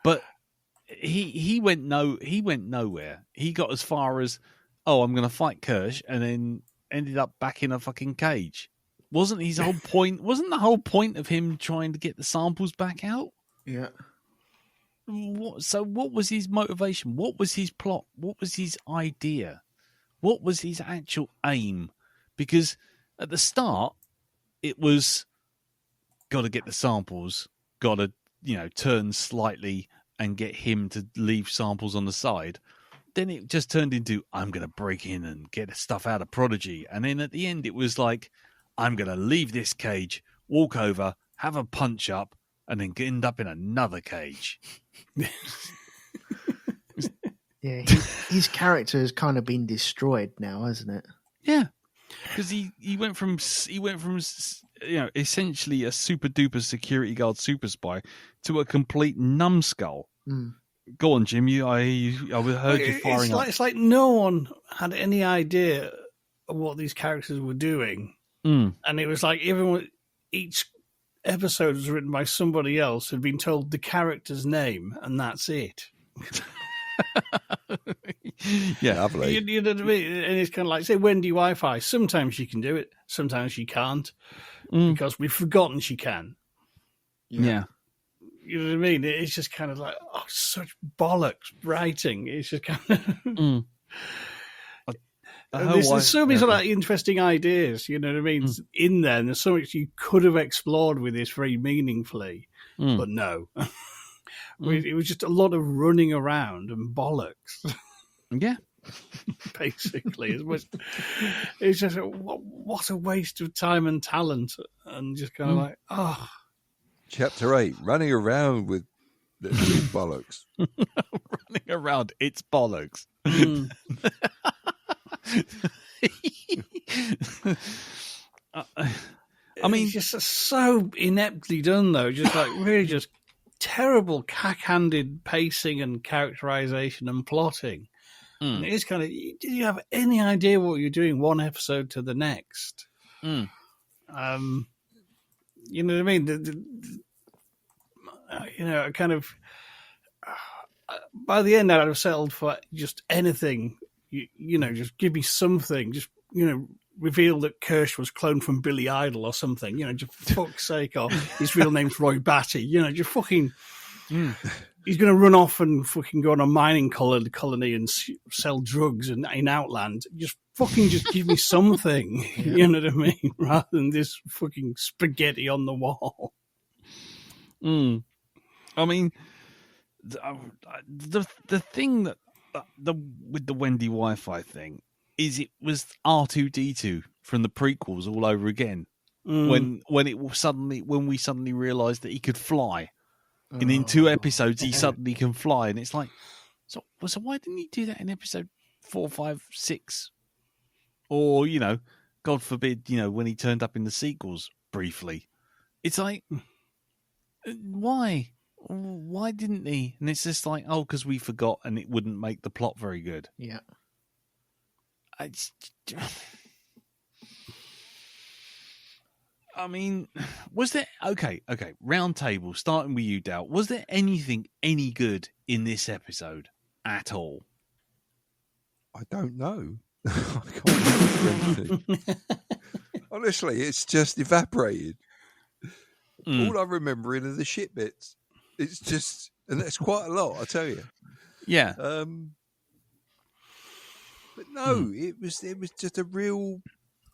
But he went nowhere. He got as far as, I'm going to fight Kirsch, and then ended up back in a fucking cage. Wasn't the whole point of him trying to get the samples back out? Yeah. So what was his motivation? What was his plot? What was his idea? What was his actual aim? Because at the start, it was got to get the samples, got to, turn slightly and get him to leave samples on the side. Then it just turned into, I'm going to break in and get stuff out of Prodigy. And then at the end, it was like, I'm going to leave this cage, walk over, have a punch up, and then end up in another cage. Yeah, his character has kind of been destroyed now, hasn't it? Yeah, because he went from essentially a super duper security guard super spy to a complete numbskull. Go on, Jim. I heard you firing up. It's like no one had any idea of what these characters were doing, and it was like each episode was written by somebody else who'd been told the character's name, and that's it. Yeah, lovely. You know what I mean? And it's kind of like, say, Wendy Wi-Fi. Sometimes she can do it, sometimes she can't, because we've forgotten she can. Yeah. You know what I mean? It's just kind of like, such bollocks writing. It's just kind of... There's so many sort of interesting ideas, you know what I mean, in there, and there's so much you could have explored with this very meaningfully, but no. It was just a lot of running around and bollocks. Yeah. Basically. It's just, what a waste of time and talent, and just kind of like, Chapter 8, running around with bollocks. Running around, it's bollocks. I mean, it's just so ineptly done, though. Just like really, just terrible, cack-handed pacing and characterization and plotting. And it is kind of, did you have any idea what you're doing one episode to the next? You know what I mean? Kind of. By the end, I'd have settled for just anything. Just give me something. Just, reveal that Kirsch was cloned from Billy Idol or something. Just for fuck's sake, or his real name's Roy Batty. Just fucking he's going to run off and fucking go on a mining colony and sell drugs in Outland. Just give me something, you know what I mean? Rather than this fucking spaghetti on the wall. I mean, the thing that with the Wendy Wi-Fi thing is it was R2-D2 from the prequels all over again. When we suddenly realised that he could fly, and in 2 episodes he suddenly can fly, and it's like, so why didn't he do that in episode 4, 5, 6? Or, God forbid, when he turned up in the sequels briefly. It's like, why? Why didn't he? And it's just like, because we forgot and it wouldn't make the plot very good. Yeah. I mean, was there... Okay, round table, starting with you, Dal. Was there anything any good in this episode at all? I don't know. I can't remember anything. Honestly, it's just evaporated. All I'm remembering are the shit bits. It's just, and that's quite a lot, I tell you. Yeah. But no, it was just a real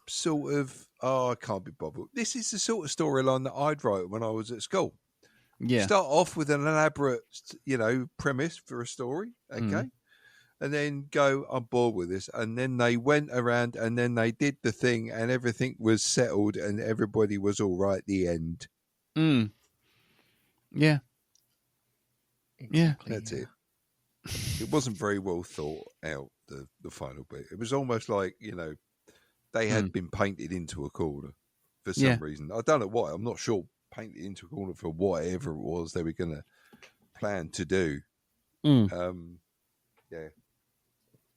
sort of, I can't be bothered. This is the sort of storyline that I'd write when I was at school. Yeah. Start off with an elaborate, premise for a story, okay? And then go, I'm bored with this. And then they went around and then they did the thing and everything was settled and everybody was all right at the end. Yeah. Exactly, That's it. It wasn't very well thought out, the final bit. It was almost like, they had been painted into a corner for some reason. I don't know why. I'm not sure. Painted into a corner for whatever it was they were going to plan to do.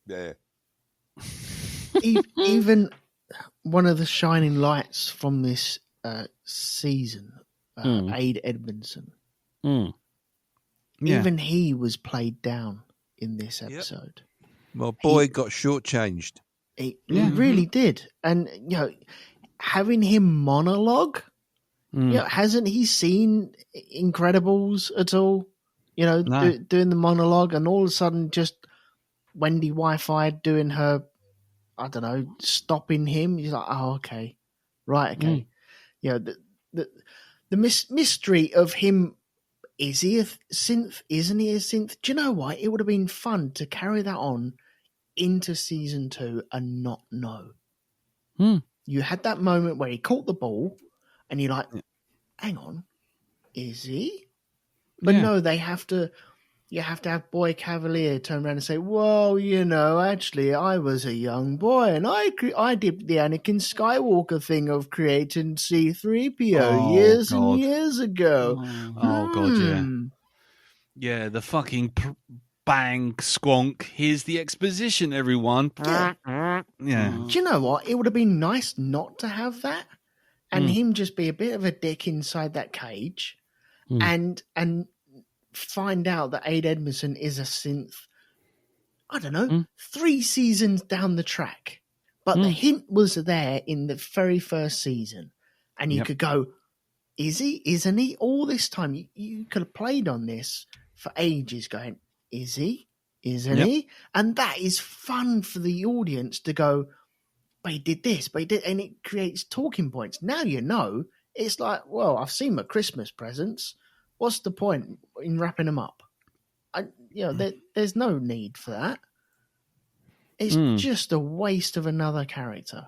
Yeah. Even one of the shining lights from this season, Aid Edmondson. Even he was played down in this episode. My boy got shortchanged. He really did. And, having him monologue, hasn't he seen Incredibles at all? No. Doing the monologue and all of a sudden just Wendy Wi-Fi doing her, I don't know, stopping him. He's like, oh, okay. Right, okay. The mystery of him, is he a synth? Isn't he a synth? Do you know what? It would have been fun to carry that on into season 2 and not know. You had that moment where he caught the ball and you're like, hang on, is he? But no, you have to have Boy Cavalier turn around and say, well, actually I was a young boy and I did the Anakin Skywalker thing of creating C-3PO years and years ago. Oh, God, yeah. Yeah, the fucking bang, squonk. Here's the exposition, everyone. Yeah. Do you know what? It would have been nice not to have that and him just be a bit of a dick inside that cage and find out that Aid Edmondson is a synth, I don't know, 3 seasons down the track. But the hint was there in the very first season. And you could go, is he? Isn't he? All this time, you could have played on this for ages going, is he? Isn't he? And that is fun for the audience to go, but he did this, but he did, and it creates talking points. Now it's like, well, I've seen my Christmas presents. What's the point in wrapping them up? There's no need for that. It's just a waste of another character.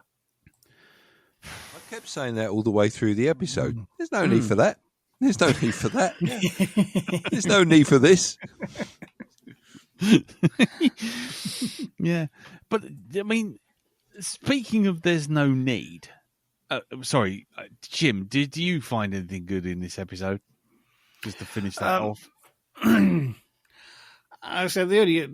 I kept saying that all the way through the episode. There's no need for that. There's no need for that. There's no need for this. Yeah. But, I mean, speaking of there's no need, Jim, did you find anything good in this episode? Just to finish that off. I said the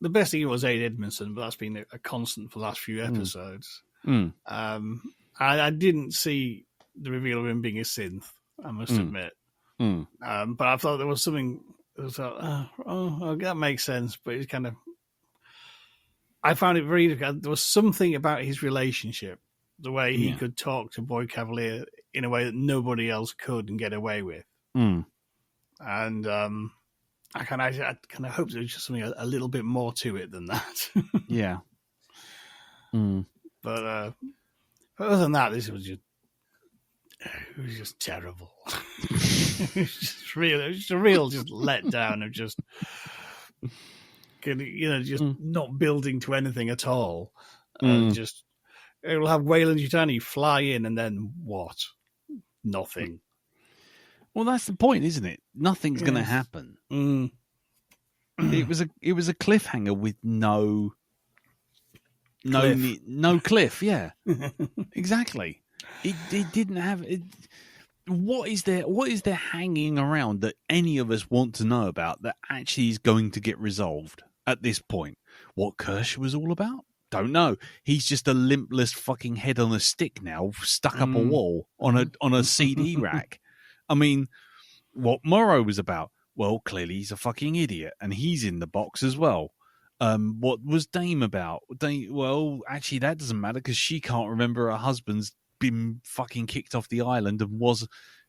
best thing was Aid Edmondson, but that's been a constant for the last few episodes. I didn't see the reveal of him being a synth, I must admit. But I thought there was something. I thought, that makes sense. But it's kind of. I found it very. There was something about his relationship, the way he could talk to Boy Cavalier in a way that nobody else could and get away with. And I kind of hope there's just something a little bit more to it than that. Yeah. But other than that, this was just terrible. It was just a real letdown of just not building to anything at all. Just it'll have Weyland-Yutani fly in, and then what? Nothing. Well, that's the point, isn't it? Nothing's going to happen. It was a cliffhanger with no cliff. Yeah, exactly. It didn't have it. What is there hanging around that any of us want to know about that actually is going to get resolved at this point? What Kirsch was all about? Don't know. He's just a limpless fucking head on a stick now, stuck up a wall on a CD rack. I mean, what Morrow was about? Well, clearly he's a fucking idiot, and he's in the box as well. What was Dame about? Well, actually, that doesn't matter because she can't remember her husband's been fucking kicked off the island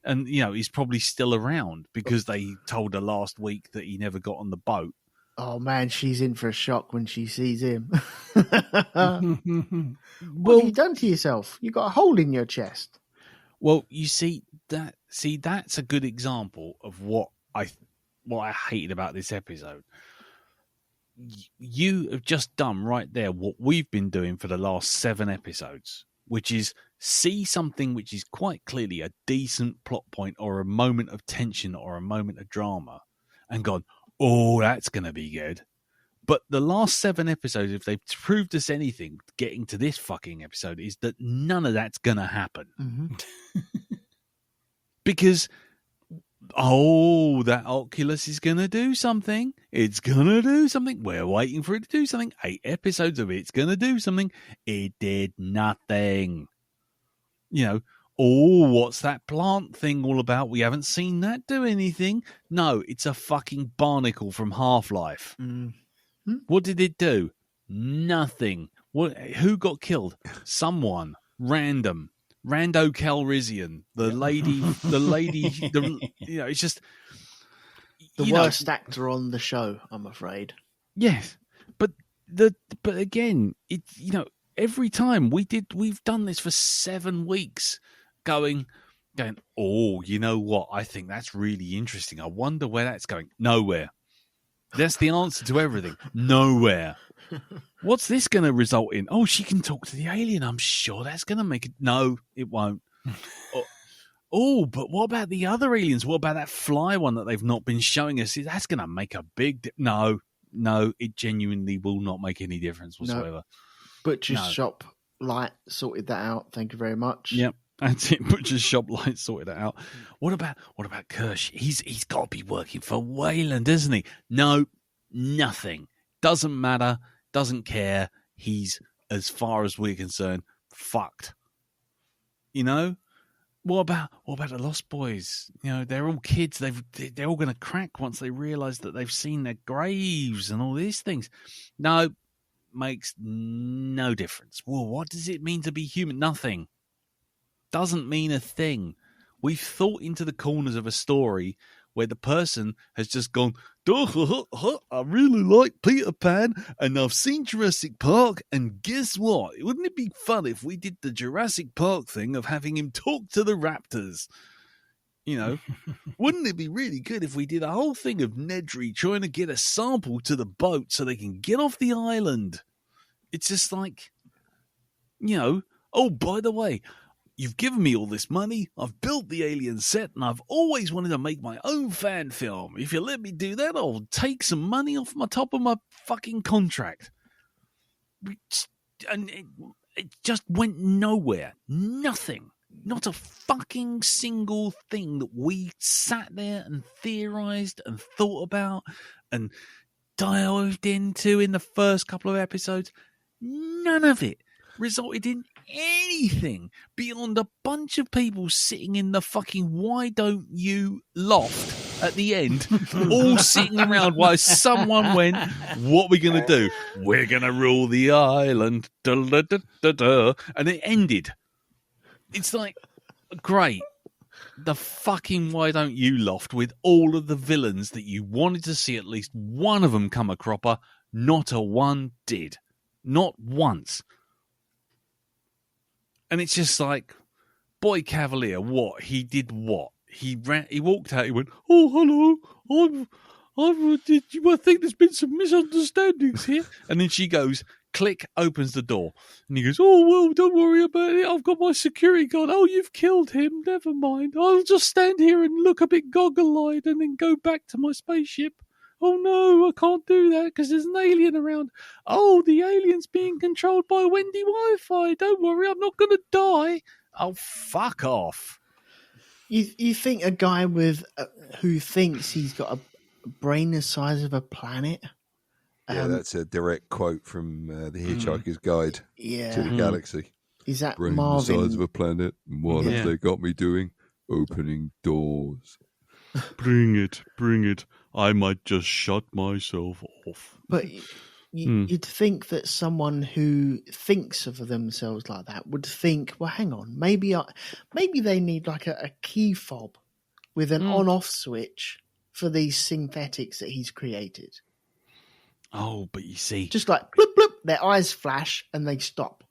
and he's probably still around because they told her last week that he never got on the boat. Oh man, she's in for a shock when she sees him. What have you done to yourself? You got a hole in your chest. Well, you see that's a good example of what I hated about this episode. You have just done right there what we've been doing for the last 7 episodes, which is see something which is quite clearly a decent plot point or a moment of tension or a moment of drama and gone, oh, that's going to be good. But the last 7 episodes, if they've proved us anything, getting to this fucking episode, is that none of that's going to happen. Mm-hmm. Because, that Oculus is going to do something. It's going to do something. We're waiting for it to do something. 8 episodes of it's going to do something. It did nothing. What's that plant thing all about? We haven't seen that do anything. No, it's a fucking barnacle from Half-Life. Mm-hmm. What did it do? Nothing. Who got killed? Someone. Rando Calrissian. The lady, it's just... The worst actor on the show, I'm afraid. Yes. But again, every time we've done this for 7 weeks going, oh, you know what? I think that's really interesting. I wonder where that's going. Nowhere. That's the answer to everything. Nowhere. What's this going to result in? Oh, she can talk to the alien. I'm sure that's going to make it. No, it won't. But what about the other aliens? What about that fly one that they've not been showing us? That's going to make a big... No, it genuinely will not make any difference whatsoever. No. Butcher's shop light sorted that out. Thank you very much. Yep. That's it. Butcher's shop light sorted it out. What about Kirsch? He's got to be working for Weyland, doesn't he? No, nothing. Doesn't matter. Doesn't care. He's, as far as we're concerned, fucked. What about the Lost Boys? They're all kids. They're all going to crack once they realise that they've seen their graves and all these things. No, makes no difference. Well, what does it mean to be human? Nothing. Doesn't mean a thing. We've thought into the corners of a story where the person has just gone, I really like Peter Pan and I've seen Jurassic Park, and guess what? Wouldn't it be fun if we did the Jurassic Park thing of having him talk to the raptors? Wouldn't it be really good if we did a whole thing of Nedry trying to get a sample to the boat so they can get off the island? It's just like, oh, by the way, you've given me all this money, I've built the alien set, and I've always wanted to make my own fan film. If you let me do that, I'll take some money off my top of my fucking contract. And it just went nowhere. Nothing. Not a fucking single thing that we sat there and theorized and thought about and dived into in the first couple of episodes. None of it resulted in anything beyond a bunch of people sitting in the fucking why don't you loft at the end, all sitting around while someone went, what are we going to do? We're going to rule the island. Da, da, da, da, da. And it ended. It's like, great. the fucking Why Don't You loft with all of the villains that you wanted to see at least one of them come a cropper. Not a one did. Not once. And it's just like, Boy Cavalier, what? He did what? He walked out, he went, oh, hello, I think there's been some misunderstandings here. And then she goes, click, opens the door. And he goes, oh, well, don't worry about it. I've got my security guard. Oh, you've killed him. Never mind. I'll just stand here and look a bit goggle-eyed and then go back to my spaceship. Oh, no, I can't do that because there's an alien around. Oh, the alien's being controlled by Wendy Wi-Fi. Don't worry, I'm not going to die. Oh, fuck off. You think a guy with who thinks he's got a brain the size of a planet? Yeah, that's a direct quote from The Hitchhiker's Guide to the Galaxy. Is that brain Marvin? the size of a planet, and what have they got me doing? Opening doors. Bring it. I might just shut myself off. But you'd think that someone who thinks of themselves like that would think, well, hang on, maybe they need like a key fob with an on-off switch for these synthetics that he's created. Oh, but you see... Just like, bloop, bloop, their eyes flash and they stop.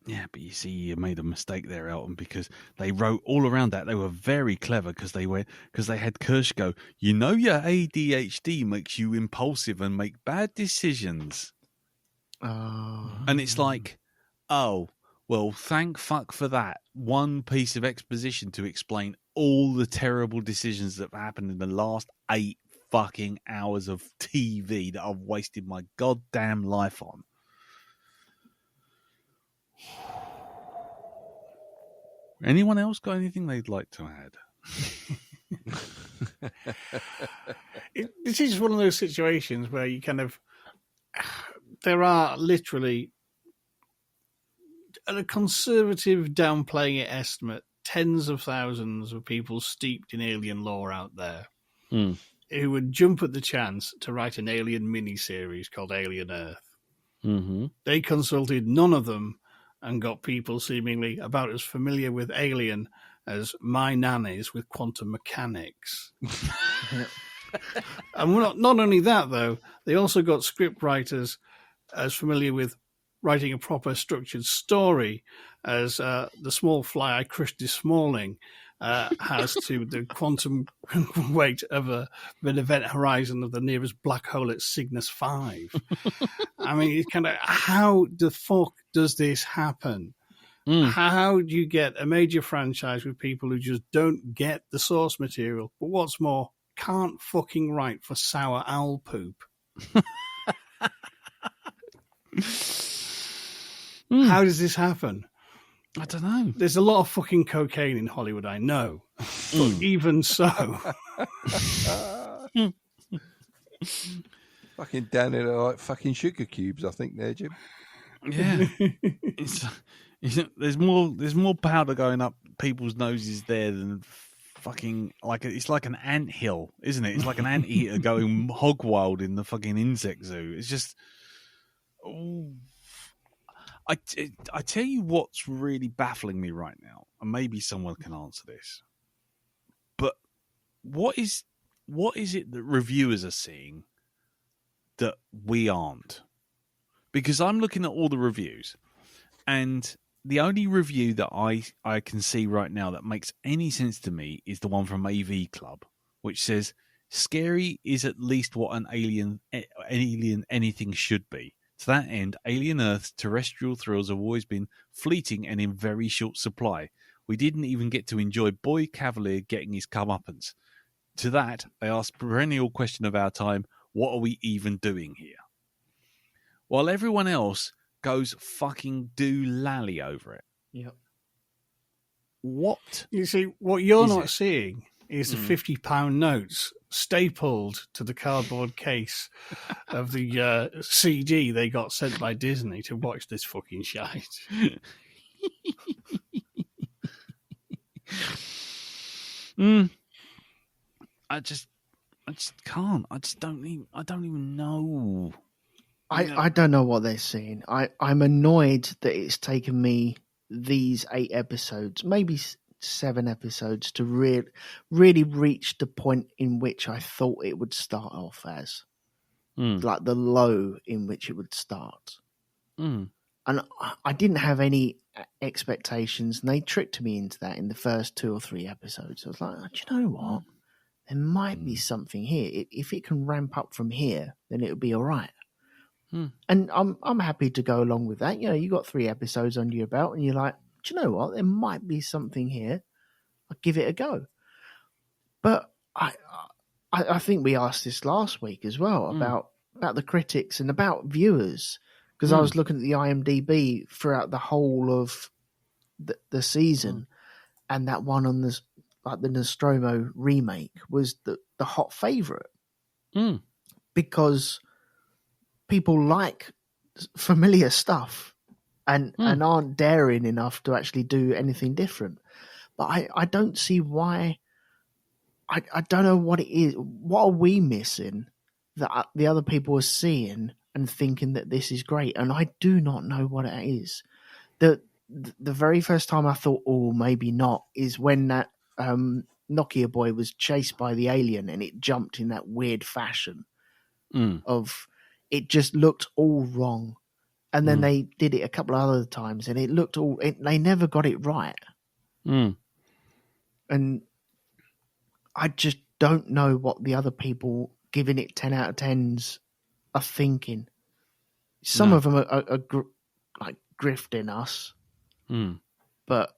Yeah, but you see, you made a mistake there, Elton, because they wrote all around that. They were very clever because they had Kirsch go, you know your ADHD makes you impulsive and make bad decisions. Oh. And it's like, oh, well, thank fuck for that. One piece of exposition to explain all the terrible decisions that have happened in the last 8 fucking hours of TV that I've wasted my goddamn life on. Anyone else got anything they'd like to add? This is one of those situations where you kind of... There are literally, at a conservative downplaying it estimate, tens of thousands of people steeped in alien lore out there who would jump at the chance to write an alien miniseries called Alien Earth. Mm-hmm. They consulted none of them and got people seemingly about as familiar with Alien as my nan is with quantum mechanics. And not only that, though, they also got script writers as familiar with writing a proper structured story as the small fly I crushed this morning has to the quantum weight of an event horizon of the nearest black hole at Cygnus 5. I mean, it's kind of, how the fuck does this happen? How do you get a major franchise with people who just don't get the source material, but what's more, can't fucking write for sour owl poop? How does this happen? I don't know. There's a lot of fucking cocaine in Hollywood, I know. But even so. Fucking down in like fucking sugar cubes, I think, there, Jim. Yeah. There's more powder going up people's noses there than fucking it's like an anthill, isn't it? It's like an anteater going hog wild in the fucking insect zoo. It's just, I tell you what's really baffling me right now, and maybe someone can answer this. But what is it that reviewers are seeing that we aren't? Because I'm looking at all the reviews, and the only review that I can see right now that makes any sense to me is the one from AV Club, which says, scary is at least what an alien anything should be. To that end, Alien Earth's terrestrial thrills have always been fleeting and in very short supply. We didn't even get to enjoy Boy Cavalier getting his comeuppance. To that, I ask the perennial question of our time, what are we even doing here? While everyone else goes fucking doolally over it. Yep. What? You see, what you're not seeing is the £50 notes stapled to the cardboard case of the CD they got sent by Disney to watch this fucking shite. I just can't. I don't even know. I don't know what they're seeing. I'm annoyed that it's taken me these 8 episodes, maybe 7 episodes to really reach the point in which I thought it would start off as. Like the low in which it would start. And I didn't have any expectations, and they tricked me into that in the first 2 or 3 episodes. I was like, do you know what? There might be something here. If it can ramp up from here, then it'll be all right. And I'm happy to go along with that. You know, you got 3 episodes under your belt, and you're like, do you know what? There might be something here. I'll give it a go. But I think we asked this last week as well about the critics and about viewers, because I was looking at the IMDb throughout the whole of the season, and that one on the Nostromo remake was the hot favourite because people like familiar stuff and aren't daring enough to actually do anything different. But I don't see why. I don't know what it is. What are we missing that the other people are seeing and thinking that this is great? And I do not know what it is. The very first time I thought, oh, maybe not, is when that Nokia boy was chased by the alien and it jumped in that weird fashion of it just looked all wrong. And then they did it a couple of other times and it looked they never got it right. And I just don't know what the other people giving it 10 out of 10s are thinking. Some of them are like grifting us, but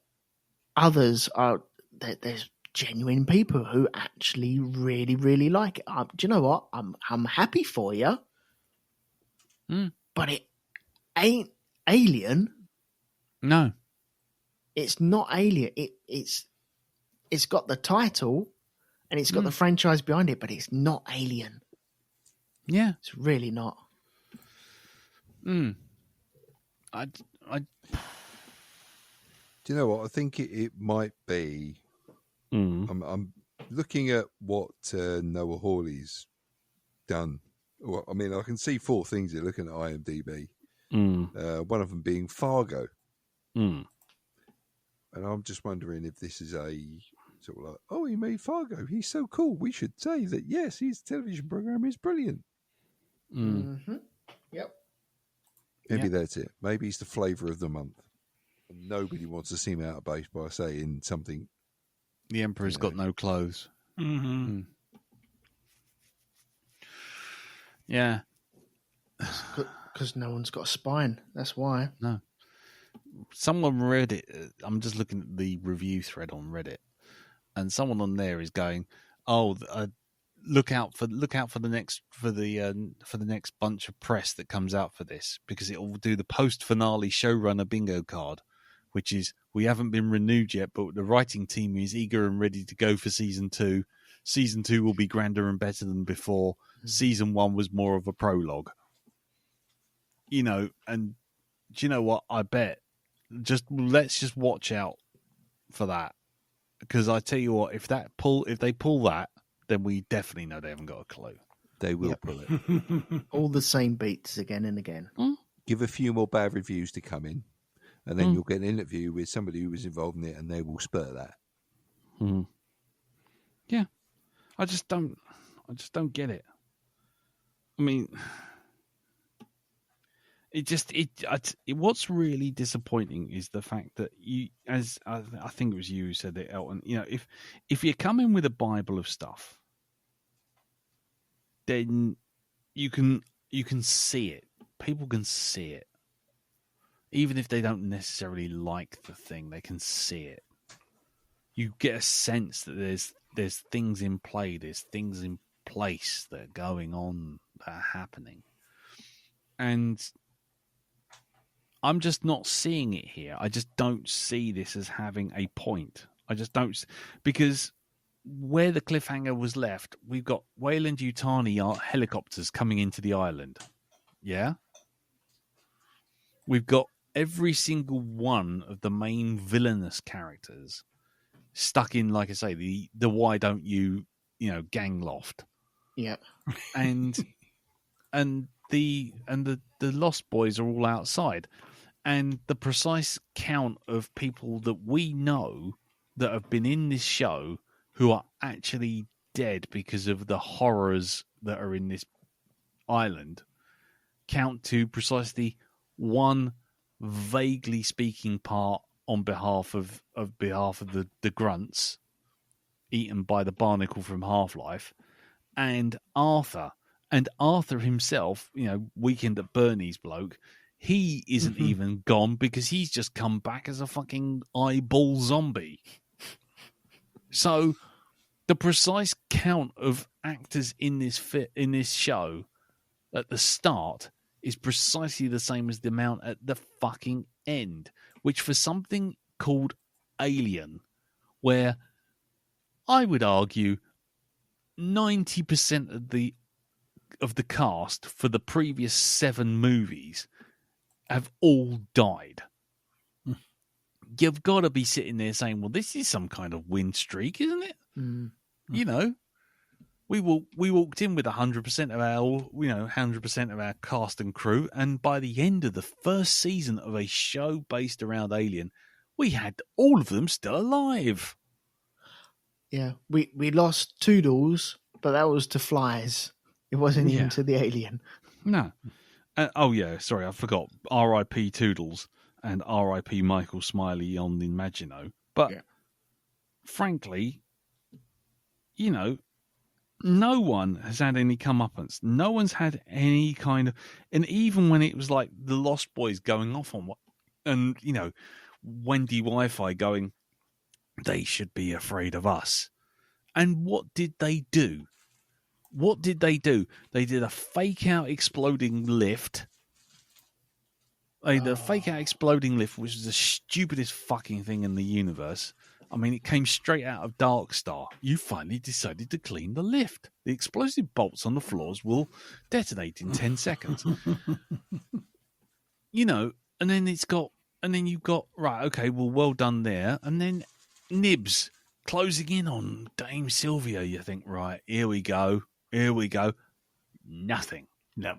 others are. There's genuine people who actually really, really like it. Do you know what? I'm happy for you, but it ain't Alien. No, it's not Alien. It's got the title. And it's got the franchise behind it, but it's not Alien. Yeah. It's really not. Do you know what? I think it might be... I'm looking at what Noah Hawley's done. Well, I mean, I can see 4 things here looking at IMDb. One of them being Fargo. And I'm just wondering if this is a... sort of like, oh, he made Fargo. He's so cool. We should say that, yes, his television program is brilliant. Yep. Maybe that's it. Maybe he's the flavour of the month. And nobody wants to seem out of base by saying something. The Emperor's got no clothes. Yeah. Because no one's got a spine. That's why. No. Someone read it. I'm just looking at the review thread on Reddit. And someone on there is going, "Oh, look out for the next bunch of press that comes out for this, because it will do the post finale showrunner bingo card, which is we haven't been renewed yet, but the writing team is eager and ready to go for season 2. Season 2 will be grander and better than before. Season 1 was more of a prologue." You know, and do you know what? I bet let's just watch out for that. Because I tell you what, if they pull that, then we definitely know they haven't got a clue. They will pull it. All the same beats again and again. Give a few more bad reviews to come in, and then you'll get an interview with somebody who was involved in it, and they will spur that. Yeah, I just don't get it. I mean, what's really disappointing is the fact that you, as I think it was you who said it, Elton, you know, if you come in with a Bible of stuff, then you can see it. People can see it. Even if they don't necessarily like the thing, they can see it. You get a sense that there's things in play, there's things in place that are going on, that are happening. And I'm just not seeing it here. I just don't see this as having a point. I just don't, because where the cliffhanger was left, we've got Weyland-Yutani helicopters coming into the island. Yeah? We've got every single one of the main villainous characters stuck in, like I say, the why don't you gang loft. Yeah. And the Lost Boys are all outside. And the precise count of people that we know that have been in this show who are actually dead because of the horrors that are in this island count to precisely one vaguely speaking part on behalf of the grunts eaten by the barnacle from Half-Life, and Arthur himself, Weekend at Bernie's bloke, he isn't even gone because he's just come back as a fucking eyeball zombie. So the precise count of actors in this show at the start is precisely the same as the amount at the fucking end, which for something called Alien, where I would argue 90% of the cast for the previous 7 movies have all died. You've got to be sitting there saying, well, this is some kind of win streak, isn't it? We walked in with 100% of our 100% of our cast and crew, and by the end of the first season of a show based around Alien, we had all of them still alive. Yeah, we lost Toodles, but that was to flies. It wasn't even to the alien. No. Sorry, I forgot. R.I.P. Toodles and R.I.P. Michael Smiley on Imagino. But frankly, no one has had any comeuppance. No one's had any kind of... And even when it was like the Lost Boys going off on what... And, Wendy Wi-Fi going, they should be afraid of us. And what did they do? They did a fake-out exploding lift. The fake-out exploding lift, which was the stupidest fucking thing in the universe. I mean, it came straight out of Darkstar. You finally decided to clean the lift. The explosive bolts on the floors will detonate in 10 seconds. And then you've got, right, okay, well done there. And then Nibs closing in on Dame Sylvia. You think, right, here we go. Nothing. No.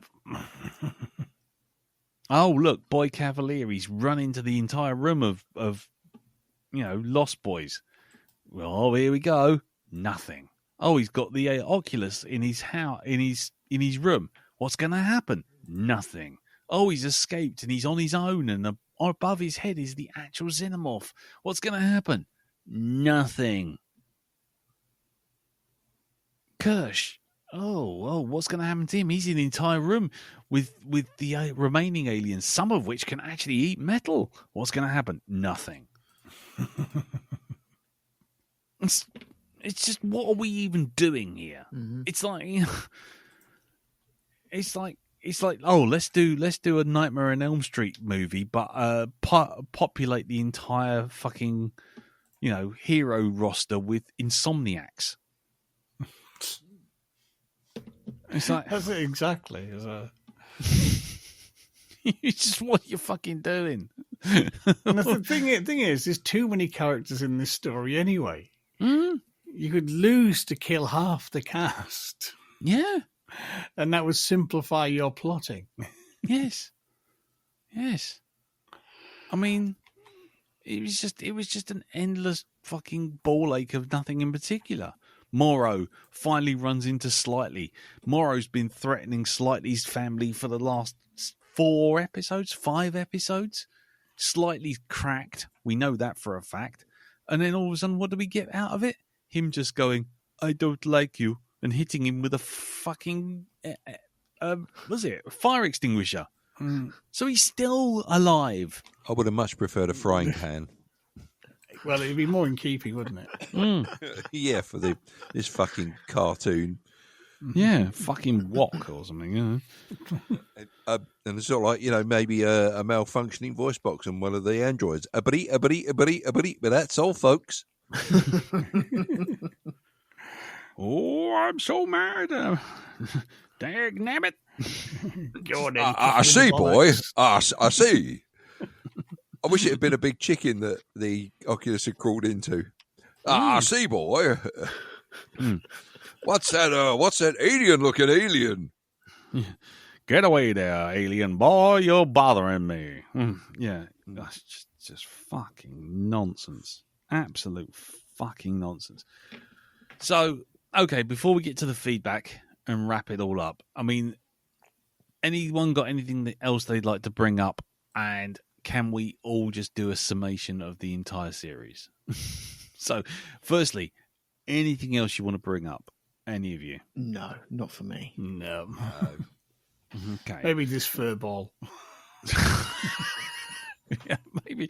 Oh, look, Boy Cavalier, he's run into the entire room of Lost Boys. Well, here we go. Nothing. Oh, he's got the Oculus in his house, in his room. What's going to happen? Nothing. Oh, he's escaped and he's on his own, and above his head is the actual xenomorph. What's going to happen? Nothing. Kirsch. Oh, what's going to happen to him? He's in the entire room with the remaining aliens, some of which can actually eat metal. What's going to happen? Nothing. It's just, what are we even doing here? Mm-hmm. It's like oh, let's do a Nightmare on Elm Street movie, but populate the entire fucking hero roster with insomniacs. It's like, that's it exactly. It's just what you're fucking doing. And the thing is, there's too many characters in this story anyway. Mm. You could lose to kill half the cast. Yeah. And that would simplify your plotting. Yes. I mean, it was just an endless fucking ball ache of nothing in particular. Morrow finally runs into Slightly. Morrow's been threatening Slightly's family for the last 5 episodes. Slightly's cracked. We know that for a fact. And then all of a sudden, what do we get out of it? Him just going, I don't like you, and hitting him with a fucking, fire extinguisher. Mm. So he's still alive. I would have much preferred a frying pan. Well, it'd be more in keeping, wouldn't it? Mm. Yeah, for this fucking cartoon. Yeah, fucking wok or something. And it's sort of like, maybe a malfunctioning voice box on one of the androids. But that's all, folks. Oh, I'm so mad. Dag nabbit. I see, boy. I see. I wish it had been a big chicken that the Oculus had crawled into. I see, boy. What's that alien-looking alien? Get away there, alien boy. You're bothering me. Yeah, that's just fucking nonsense. Absolute fucking nonsense. So, okay, before we get to the feedback and wrap it all up, I mean, anyone got anything else they'd like to bring up? And can we all just do a summation of the entire series? So, firstly, anything else you want to bring up? Any of you? No, not for me. No. Okay. Maybe this fur ball. Yeah, maybe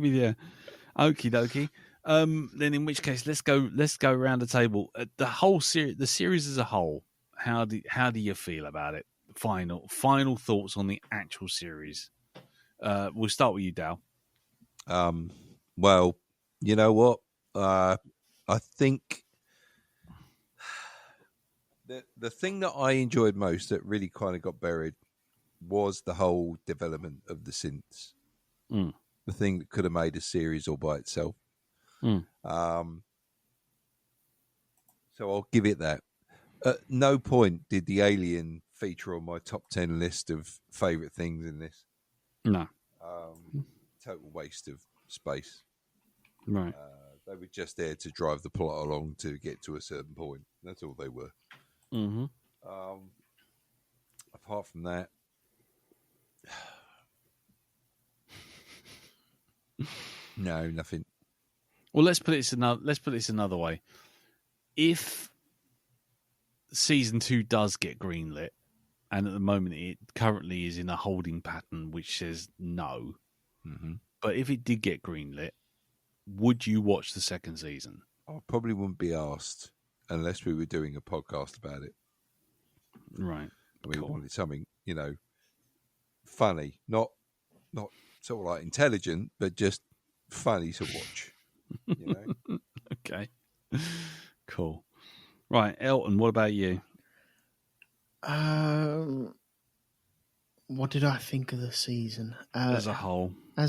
yeah. Okie dokie. Then in which case, let's go around the table. The whole series, the series as a whole. How do you feel about it? Final thoughts on the actual series. We'll start with you, Dal. Well, you know what? I think the thing that I enjoyed most that really kind of got buried was the whole development of the synths. The thing that could have made a series all by itself. So I'll give it that. At no point did the alien feature on my top 10 list of favourite things in this. No. Total waste of space. Right. They were just there to drive the plot along to get to a certain point. That's all they were. Mm-hmm. Apart from that, no, nothing. Well, let's put this another way. If season 2 does get greenlit, and at the moment it currently is in a holding pattern which says no, but if it did get greenlit, would you watch the second season? I probably wouldn't be asked unless we were doing a podcast about it. Right. I mean, wanted something, funny, not sort of like intelligent, but just funny to watch. Okay. Cool. Right, Elton, what about you? What did I think of the season As a whole, I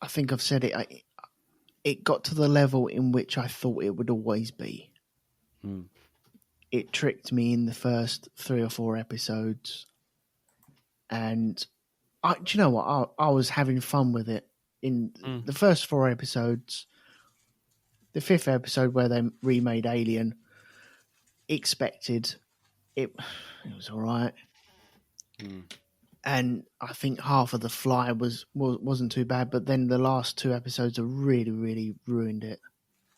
think I've said it. It got to the level in which I thought it would always be. It tricked me in the first 3 or 4 episodes, and do you know what? I was having fun with it in the first 4 episodes. The 5th episode where they remade Alien, expected it was all right, and I think half of The Fly wasn't too bad, but then the last 2 episodes have really, really ruined it.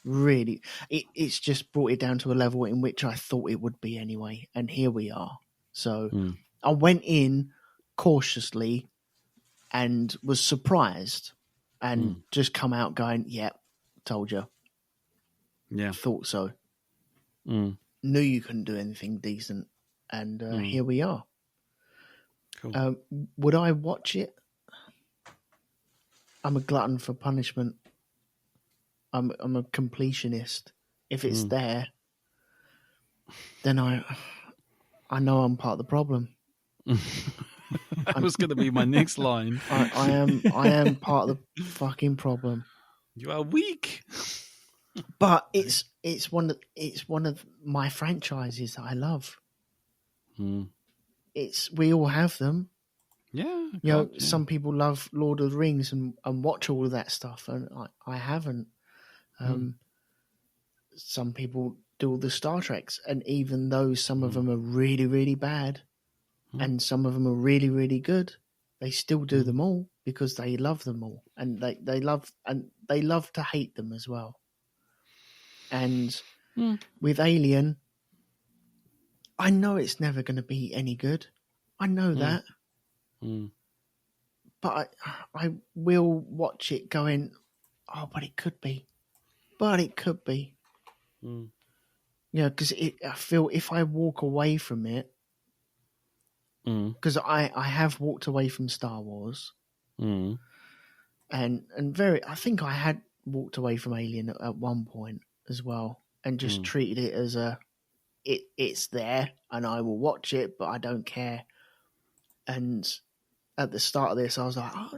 Really, it's just brought it down to a level in which I thought it would be anyway, and here we are. So I went in cautiously and was surprised, and just come out going, "Yep, told you." Yeah, thought so. Knew you couldn't do anything decent, and here we are. Cool. Would I watch it? I'm a glutton for punishment. I'm a completionist. If it's there, then I know I'm part of the problem. That was going to be my next line. I am part of the fucking problem. You are weak. But it's one of my franchises that I love. We all have them. Yeah. Some people love Lord of the Rings and watch all of that stuff, and I haven't. Some people do all the Star Treks, and even though some of them are really, really bad, and some of them are really, really good, they still do them all because they love them all, and they love to hate them as well. And with Alien, I know it's never going to be any good. I know that. But I will watch it going, oh, but it could be. But it could be. Because I feel if I walk away from it, because I have walked away from Star Wars, and I think I had walked away from Alien at one point as well, and just treated it as it's there and I will watch it, but I don't care. And at the start of this, I was like, oh,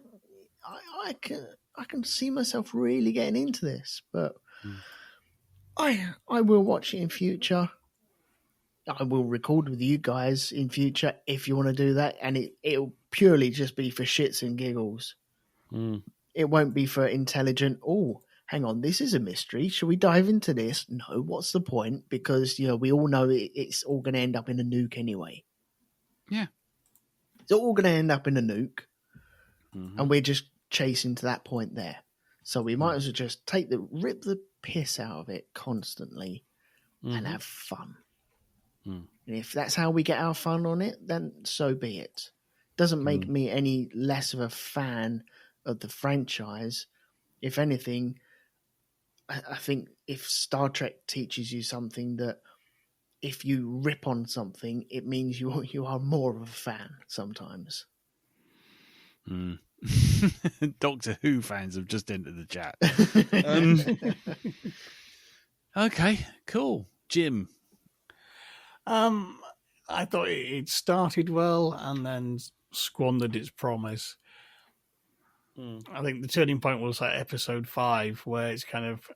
I can see myself really getting into this, but I will watch it in future. I will record with you guys in future if you want to do that, and it'll purely just be for shits and giggles. It won't be for intelligent, oh, hang on, this is a mystery. Should we dive into this? No, what's the point? Because, we all know it's all going to end up in a nuke anyway. Yeah. It's all going to end up in a nuke. And we're just chasing to that point there. So we might as well just rip the piss out of it constantly and have fun. And if that's how we get our fun on it, then so be it. Doesn't make me any less of a fan of the franchise. If anything, I think if Star Trek teaches you something, that if you rip on something, it means you are more of a fan sometimes. Doctor Who fans have just entered the chat. Okay, cool. Jim. I thought it started well and then squandered its promise. I think the turning point was at episode 5, where it's kind of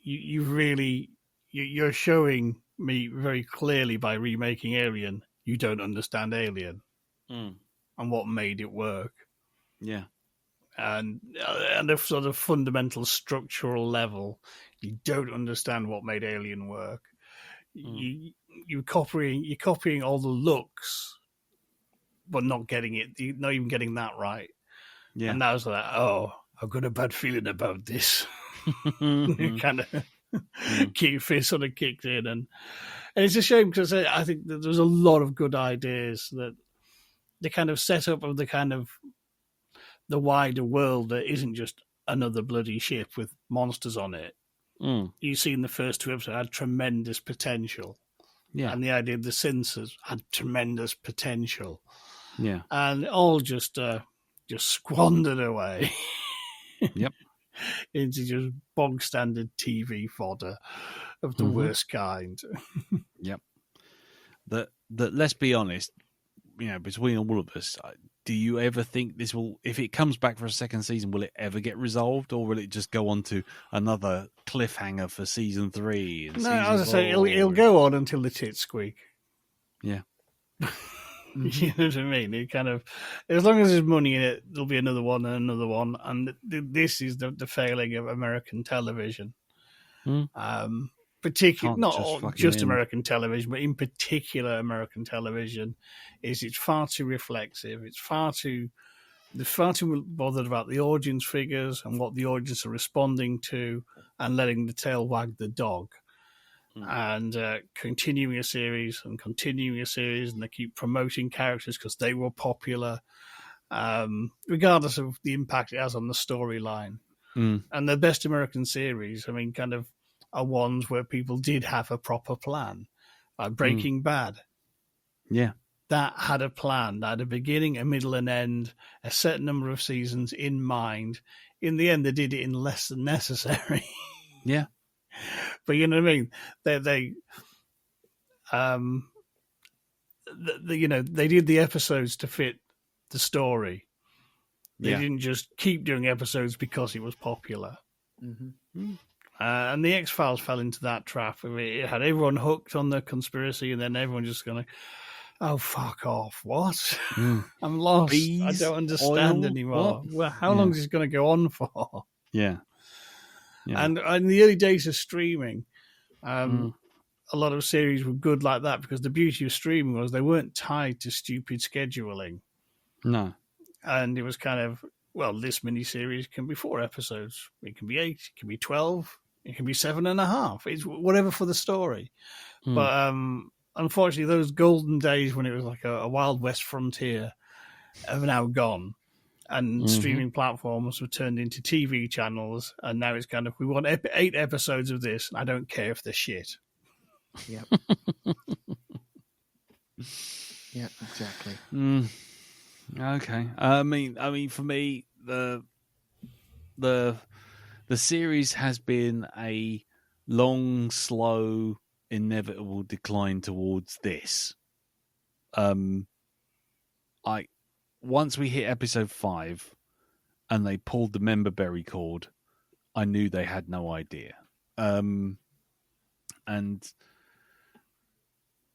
you're showing me very clearly by remaking Alien, you don't understand Alien and what made it work. Yeah. And at a sort of fundamental structural level, you don't understand what made Alien work. You're copying all the looks, but not getting it. You're not even getting that right. Yeah. And that was like, oh, I've got a bad feeling about this. Kind of sort of kicked in, and it's a shame because I think that there's a lot of good ideas that the kind of setup of the kind of the wider world that isn't just another bloody ship with monsters on it. You see in the first 2 episodes had tremendous potential. Yeah. And the idea of the sensors had tremendous potential. Yeah. And it all just squandered away. Yep. Into just bog standard TV fodder of the worst kind. Yep. That let's be honest, between all of us, do you ever think this will, if it comes back for a second season, will it ever get resolved, or will it just go on to another cliffhanger for season 3? No, as I say, it'll go on until the tits squeak. Yeah. You know what I mean? It kind of, as long as there's money in it, there'll be another one and another one. And this is the failing of American television. Particularly, not just American television, but in particular American television, is it's far too reflexive. It's far too bothered about the audience figures and what the audience are responding to, and letting the tail wag the dog. And continuing a series, and they keep promoting characters because they were popular, regardless of the impact it has on the storyline. And the best American series, I mean, kind of are ones where people did have a proper plan, like Breaking Bad. Yeah. That had a plan, that had a beginning, a middle, and end, a certain number of seasons in mind. In the end, they did it in less than necessary. Yeah. But you know what I mean? They did the episodes to fit the story. They didn't just keep doing episodes because it was popular. And the X-Files fell into that trap. It had everyone hooked on the conspiracy, and then everyone just going, oh, fuck off. What? I'm lost. Bees, I don't understand anymore. What? Well, how long is this going to go on for? Yeah. And in the early days of streaming, a lot of series were good like that, because the beauty of streaming was they weren't tied to stupid scheduling. No. And it was kind of, well, this miniseries can be 4 episodes. It can be 8. It can be 12. It can be 7.5. It's whatever for the story. But unfortunately, those golden days when it was like a Wild West frontier have now gone. And streaming platforms were turned into TV channels. And now it's kind of, we want 8 episodes of this, and I don't care if they're shit. Yeah. Yeah, exactly. Okay. I mean, for me, the series has been a long, slow, inevitable decline towards this. Once we hit episode 5 and they pulled the member berry cord, I knew they had no idea. And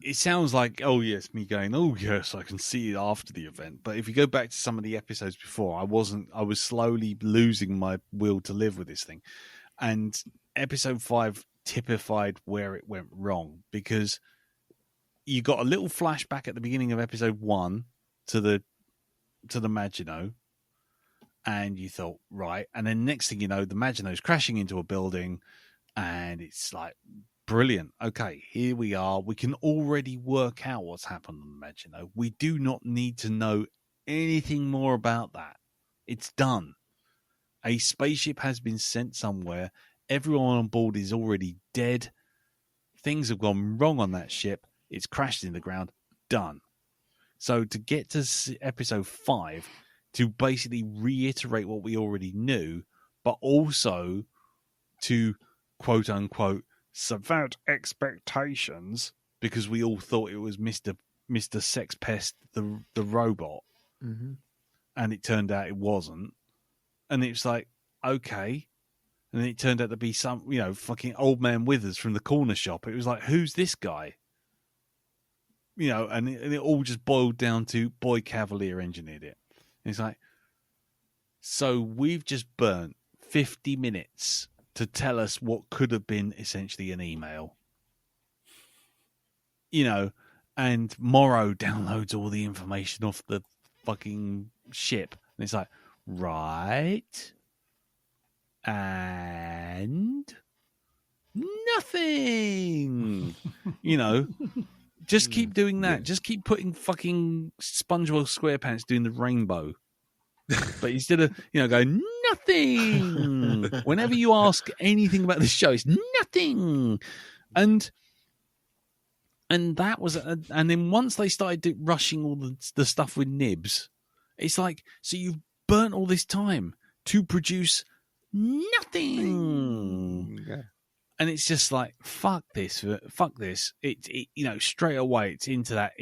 it sounds like, oh yes, me going, oh yes, I can see it after the event. But if you go back to some of the episodes before, I was slowly losing my will to live with this thing. And episode 5 typified where it went wrong, because you got a little flashback at the beginning of episode 1 to the Maginot, and you thought, right, and then next thing you know, the Maginot's crashing into a building, and it's like, brilliant. Okay, here we are. We can already work out what's happened on the Maginot. We do not need to know anything more about that. It's done. A spaceship has been sent somewhere. Everyone on board is already dead. Things have gone wrong on that ship. It's crashed in the ground. Done. So to get to episode 5, to basically reiterate what we already knew, but also to quote unquote subvert expectations, because we all thought it was Mr. Sex Pest, the robot, and it turned out it wasn't. And it's like, okay. And then it turned out to be some, fucking old man Withers from the corner shop. It was like, who's this guy? And it all just boiled down to Boy Cavalier engineered it. And it's like, so we've just burnt 50 minutes to tell us what could have been essentially an email. And Morrow downloads all the information off the fucking ship. And it's like, right. And nothing. Just keep doing that. Yeah. Just keep putting fucking SpongeBob SquarePants doing the rainbow. But instead of, going, nothing. Whenever you ask anything about the show, it's nothing. And that was, and then once they started rushing all the stuff with nibs, it's like, so you've burnt all this time to produce nothing. Yeah. And it's just like, fuck this. It straight away it's into that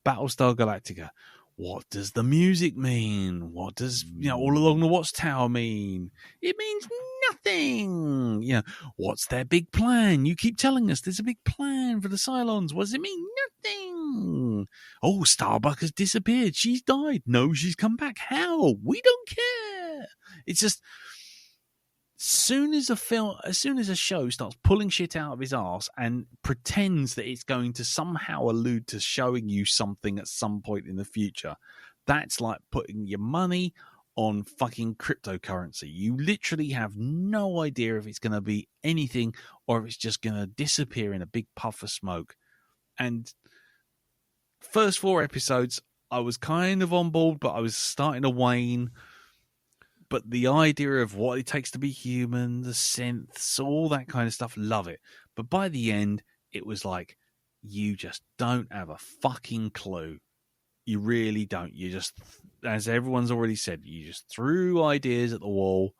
Battlestar Galactica. What does the music mean? What does, all along the Watchtower mean? It means nothing. What's their big plan? You keep telling us there's a big plan for the Cylons. What does it mean? Nothing. Oh, Starbuck has disappeared. She's died. No, she's come back. How? We don't care. It's just, as soon as a show starts pulling shit out of his arse and pretends that it's going to somehow allude to showing you something at some point in the future, that's like putting your money on fucking cryptocurrency. You literally have no idea if it's going to be anything or if it's just going to disappear in a big puff of smoke. And first 4 episodes, I was kind of on board, but I was starting to wane. But the idea of what it takes to be human, the synths, all that kind of stuff, love it. But by the end, it was like, you just don't have a fucking clue. You really don't. You just, as everyone's already said, you just threw ideas at the wall.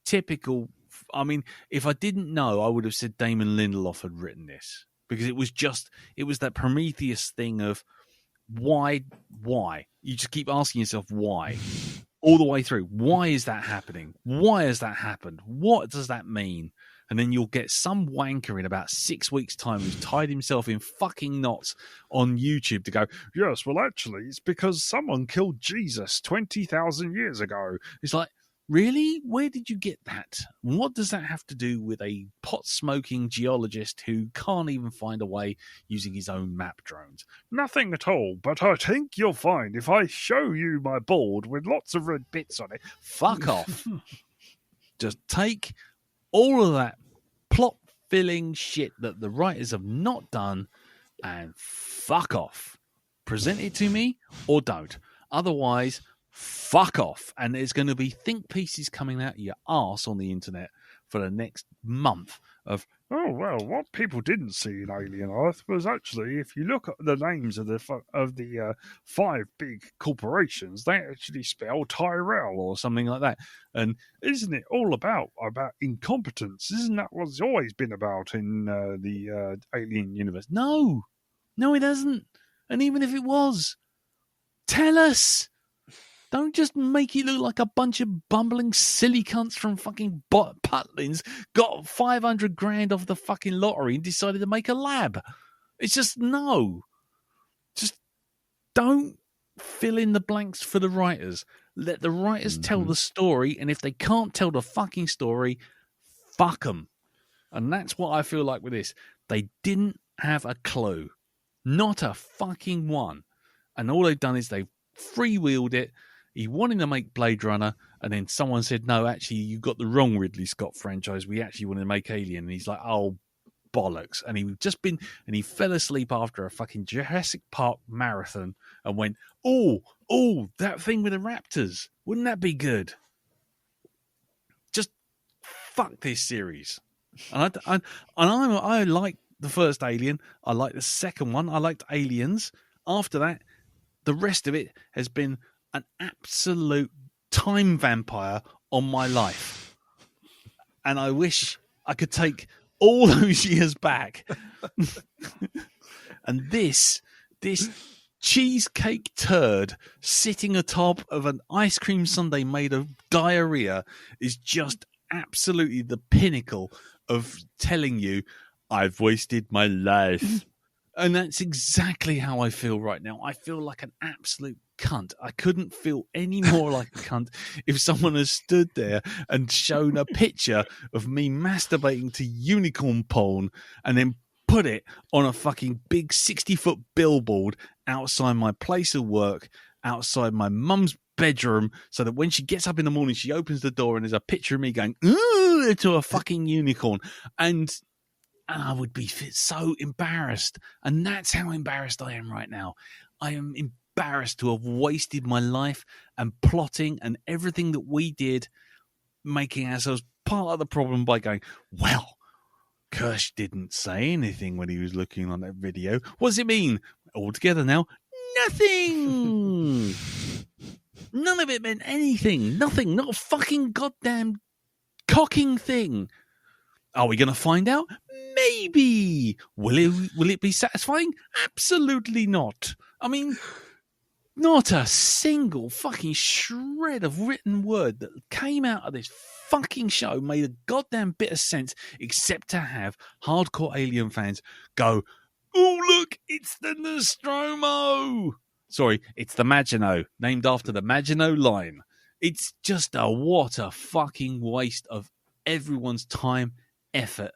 Typical. I mean, if I didn't know, I would have said Damon Lindelof had written this. Because it was that Prometheus thing of why? You just keep asking yourself why. All the way through. Why is that happening? Why has that happened? What does that mean? And then you'll get some wanker in about 6 weeks' time who's tied himself in fucking knots on YouTube to go, yes, well, actually, it's because someone killed Jesus 20,000 years ago. It's like, really? Where did you get that? What does that have to do with a pot-smoking geologist who can't even find a way using his own map drones? Nothing at all, but I think you'll find if I show you my board with lots of red bits on it. Fuck off. Just take all of that plot-filling shit that the writers have not done and fuck off. Present it to me or don't. Otherwise, fuck off. And there's going to be think pieces coming out of your arse on the internet for the next month of, oh, well, what people didn't see in Alien Earth was actually, if you look at the names of the 5 big corporations, they actually spell Tyrell or something like that. And isn't it all about incompetence? Isn't that what's always been about in the Alien universe? No, it hasn't. And even if it was, tell us. Don't just make it look like a bunch of bumbling silly cunts from fucking Putlins got 500 grand off the fucking lottery and decided to make a lab. It's just no. Just don't fill in the blanks for the writers. Let the writers tell the story, and if they can't tell the fucking story, fuck them. And that's what I feel like with this. They didn't have a clue. Not a fucking one. And all they've done is they've freewheeled it. He wanted to make Blade Runner, and then someone said, no, actually, you got the wrong Ridley Scott franchise. We actually wanted to make Alien. And he's like, oh, bollocks. And he fell asleep after a fucking Jurassic Park marathon and went, oh, that thing with the raptors. Wouldn't that be good? Just fuck this series. And I like the first Alien. I like the second one. I liked Aliens. After that, the rest of it has been an absolute time vampire on my life. And I wish I could take all those years back. And this cheesecake turd sitting atop of an ice cream sundae made of diarrhea is just absolutely the pinnacle of telling you I've wasted my life. And that's exactly how I feel right now. I feel like an absolute cunt. I couldn't feel any more like a cunt if someone has stood there and shown a picture of me masturbating to unicorn porn and then put it on a fucking big 60-foot billboard outside my place of work, outside my mum's bedroom, so that when she gets up in the morning, she opens the door and there's a picture of me going, ooh, to a fucking unicorn. And I would be so embarrassed. And that's how embarrassed I am right now. I am embarrassed to have wasted my life and plotting and everything that we did, making ourselves part of the problem by going, well, Kirsch didn't say anything when he was looking on that video. What does it mean? All together now, nothing. None of it meant anything. Nothing. Not a fucking goddamn cocking thing. Are we going to find out? Maybe. Will it be satisfying? Absolutely not. I mean, not a single fucking shred of written word that came out of this fucking show made a goddamn bit of sense, except to have hardcore Alien fans go, oh, look, it's the Nostromo. Sorry, it's the Maginot, named after the Maginot Line. It's just what a fucking waste of everyone's time, effort,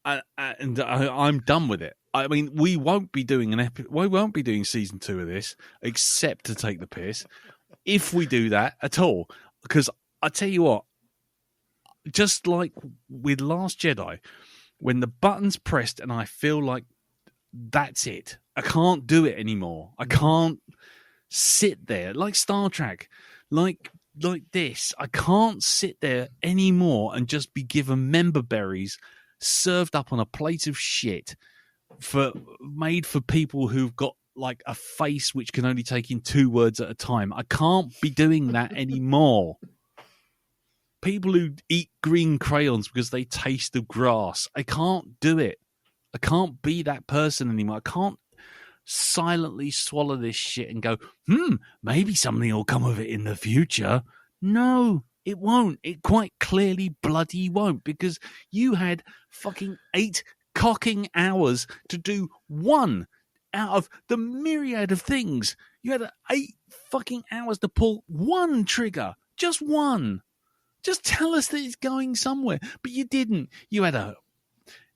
and I'm done with it. I mean, we won't be doing we won't be doing season 2 of this, except to take the piss, if we do that at all. Because I tell you what, just like with Last Jedi, when the button's pressed and I feel like that's it, I can't do it anymore. I can't sit there like Star Trek, like this. I can't sit there anymore and just be given member berries served up on a plate of shit made for people who've got like a face which can only take in 2 words at a time. I can't be doing that anymore. People who eat green crayons because they taste of grass. I can't do it. I can't be that person anymore. I can't silently swallow this shit and go, maybe something will come of it in the future. No, it won't. It quite clearly bloody won't, because you had fucking 8 cocking hours to do one out of the myriad of things. You had 8 fucking hours to pull one trigger. Just one. Just tell us that it's going somewhere. But you didn't. You had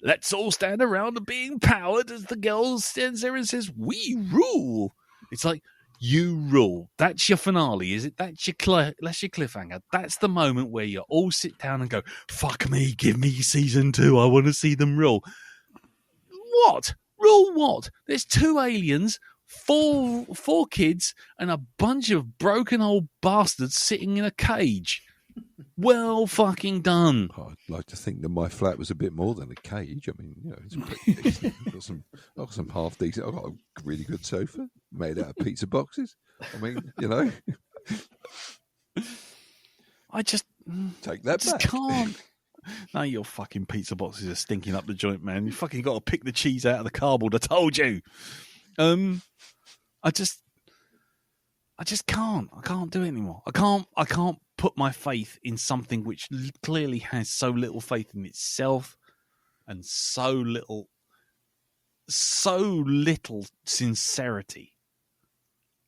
let's all stand around and be empowered as the girl stands there and says, we rule. It's like, you rule. That's your finale, is it? That's your cliffhanger. That's the moment where you all sit down and go, fuck me, give me season 2. I want to see them rule. What? Rule what? There's 2 aliens, 4 kids, and a bunch of broken old bastards sitting in a cage. Well fucking done. I'd like to think that my flat was a bit more than a cage. I mean, it's pretty decent. I've got some half decent. I've got a really good sofa made out of pizza boxes. I mean, I just take that just back. Can't. No, your fucking pizza boxes are stinking up the joint, man. You fucking got to pick the cheese out of the cardboard. I told you. I just can't. I can't do it anymore. I can't put my faith in something which clearly has so little faith in itself and so so little sincerity.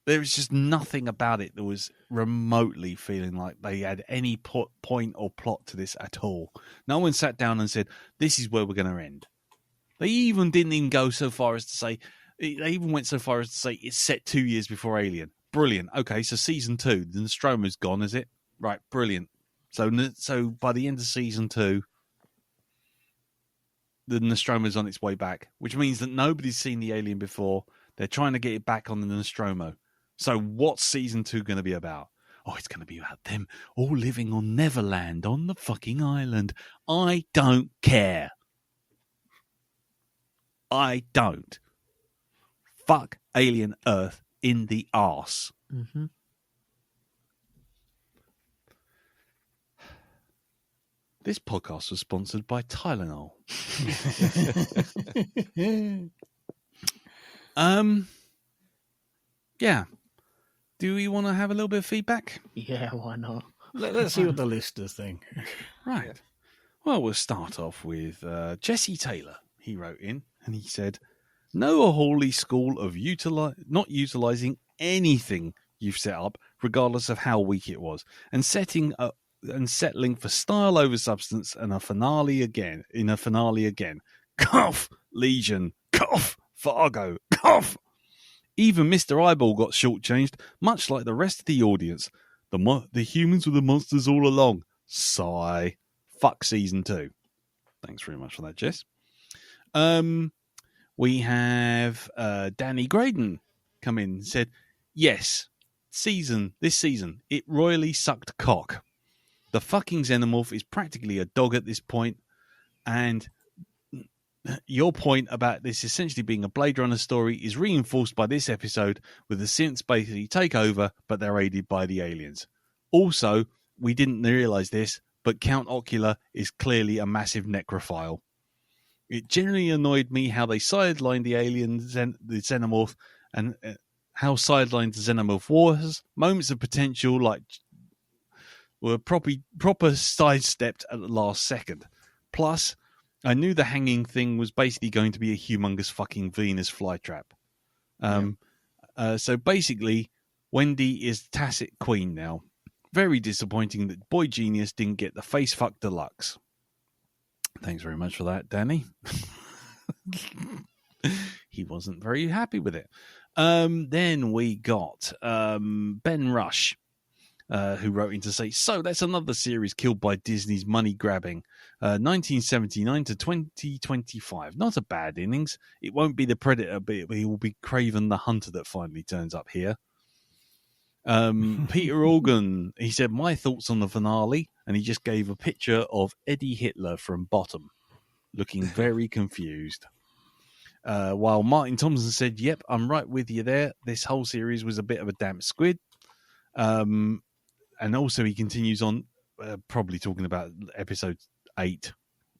There was just nothing about it that was remotely feeling like they had any point or plot to this at all. No one sat down and said, this is where we're going to end. They even didn't even go so far as to say, they even went so far as to say it's set 2 years before Alien. Brilliant. Okay, so season 2, the Nostromo's gone, is it? Right, brilliant. So by the end of season 2, the Nostromo's on its way back, which means that nobody's seen the Alien before. They're trying to get it back on the Nostromo. So what's season 2 going to be about? Oh, it's going to be about them all living on Neverland on the fucking island. I don't care. I don't. Fuck Alien Earth in the arse. Mm-hmm. This podcast was sponsored by Tylenol. Yeah. Do we want to have a little bit of feedback? Yeah, why not? Let's see what the listeners think. Right. Well, we'll start off with Jesse Taylor. He wrote in and he said, "Know a holy school of not utilizing anything you've set up, regardless of how weak it was, and settling for style over substance and a finale again. Cough, Legion. Cough, Fargo. Cough. Even Mr. Eyeball got shortchanged, much like the rest of the audience. The humans were the monsters all along. Sigh. Fuck season 2. Thanks very much for that, Jess. We have Danny Graydon come in and said, yes, this season, it royally sucked cock. The fucking xenomorph is practically a dog at this point, and your point about this essentially being a Blade Runner story is reinforced by this episode, with the synths basically take over, but they're aided by the aliens. Also, we didn't realise this, but Count Ocula is clearly a massive necrophile. It generally annoyed me how they sidelined the alien, the xenomorph, and how sidelined the xenomorph was. Moments of potential were proper sidestepped at the last second. Plus, I knew the hanging thing was basically going to be a humongous fucking Venus flytrap. So basically, Wendy is tacit queen now. Very disappointing that Boy Genius didn't get the face fuck deluxe. Thanks very much for that, Danny. He wasn't very happy with it. Then we got Ben Rush, who wrote in to say, so that's another series killed by Disney's money grabbing. 1979 to 2025. Not a bad innings. It won't be the Predator, but it will be Craven the Hunter that finally turns up here. Peter Organ, he said, my thoughts on the finale, and he just gave a picture of Eddie Hitler from Bottom, looking very confused. While Martin Thompson said, yep, I'm right with you there. This whole series was a bit of a damp squid. And also he continues on, probably talking about episode 8,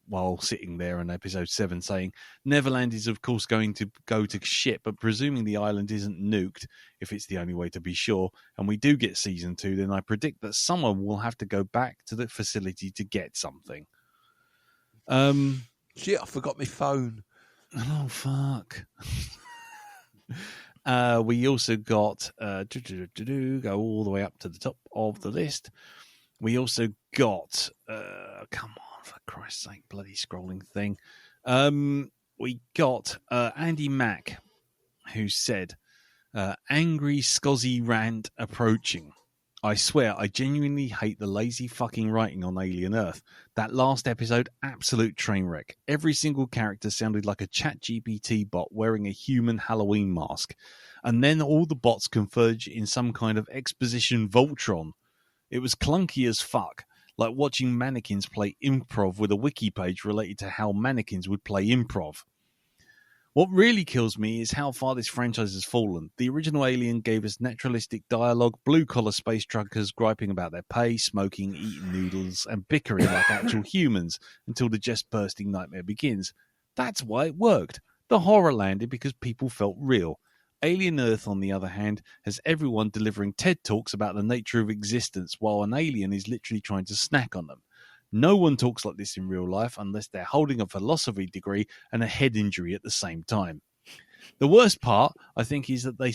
while sitting there in episode 7, saying, Neverland is of course going to go to shit, but presuming the island isn't nuked, if it's the only way to be sure, and we do get season 2, then I predict that someone will have to go back to the facility to get something. Shit, I forgot my phone. Oh, fuck. We also got, go all the way up to the top of the list. We also got, come on, for Christ's sake, bloody scrolling thing. We got Andy Mack, who said, angry scuzzy rant approaching. I swear, I genuinely hate the lazy fucking writing on Alien Earth. That last episode, absolute train wreck. Every single character sounded like a ChatGPT bot wearing a human Halloween mask. And then all the bots converge in some kind of exposition Voltron. It was clunky as fuck, like watching mannequins play improv with a wiki page related to how mannequins would play improv. What really kills me is how far this franchise has fallen. The original Alien gave us naturalistic dialogue, blue-collar space truckers griping about their pay, smoking, eating noodles, and bickering like actual humans until the chest-bursting nightmare begins. That's why it worked. The horror landed because people felt real. Alien Earth, on the other hand, has everyone delivering TED Talks about the nature of existence, while an alien is literally trying to snack on them. No one talks like this in real life unless they're holding a philosophy degree and a head injury at the same time. The worst part, I think, is that they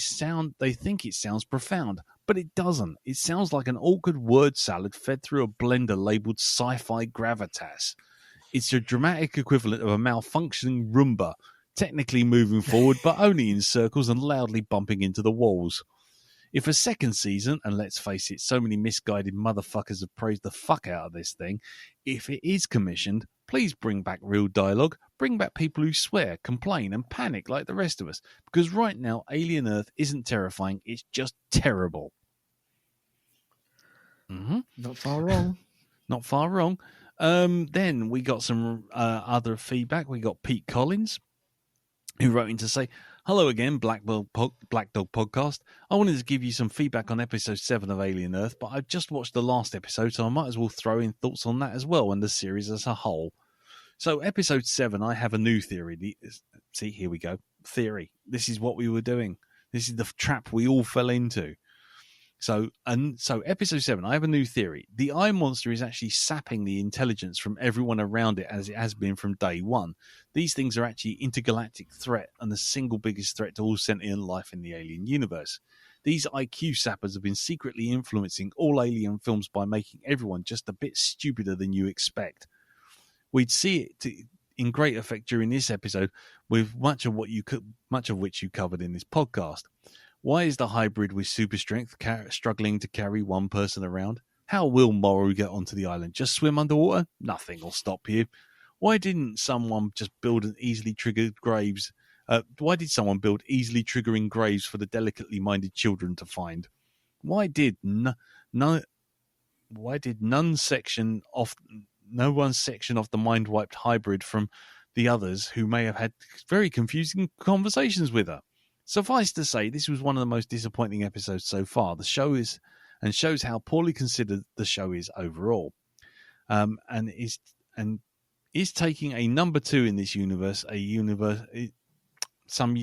think it sounds profound, but it doesn't. It sounds like an awkward word salad fed through a blender labeled sci-fi gravitas. It's a dramatic equivalent of a malfunctioning Roomba, technically moving forward, but only in circles and loudly bumping into the walls. If a second season, and let's face it, so many misguided motherfuckers have praised the fuck out of this thing, if it is commissioned, please bring back real dialogue, bring back people who swear, complain, and panic like the rest of us, because right now, Alien Earth isn't terrifying, it's just terrible. Mm-hmm. Not far wrong. Not far wrong. Then we got some other feedback. We got Pete Collins, who wrote in to say, "Hello again, Black Dog Podcast. I wanted to give you some feedback on episode 7 of Alien Earth, but I've just watched the last episode, so I might as well throw in thoughts on that as well and the series as a whole. So episode 7, I have a new theory. See, here we go. Theory. This is what we were doing. This is the trap we all fell into. So episode 7, I have a new theory. The eye monster is actually sapping the intelligence from everyone around it as it has been from day one. These things are actually intergalactic threat and the single biggest threat to all sentient life in the alien universe. These IQ sappers have been secretly influencing all alien films by making everyone just a bit stupider than you expect. We'd see it in great effect during this episode with much of which you covered in this podcast. Why is the hybrid with super strength struggling to carry one person around? How will Morrow get onto the island? Just swim underwater? Nothing will stop you. Why didn't someone just build an easily triggered graves? Why did someone build easily triggering graves for the delicately minded children to find? Why did no one section off the mind wiped hybrid from the others who may have had very confusing conversations with her? Suffice to say, this was one of the most disappointing episodes so far. The show shows how poorly considered the show is overall, and is taking a number 2 in this universe. Some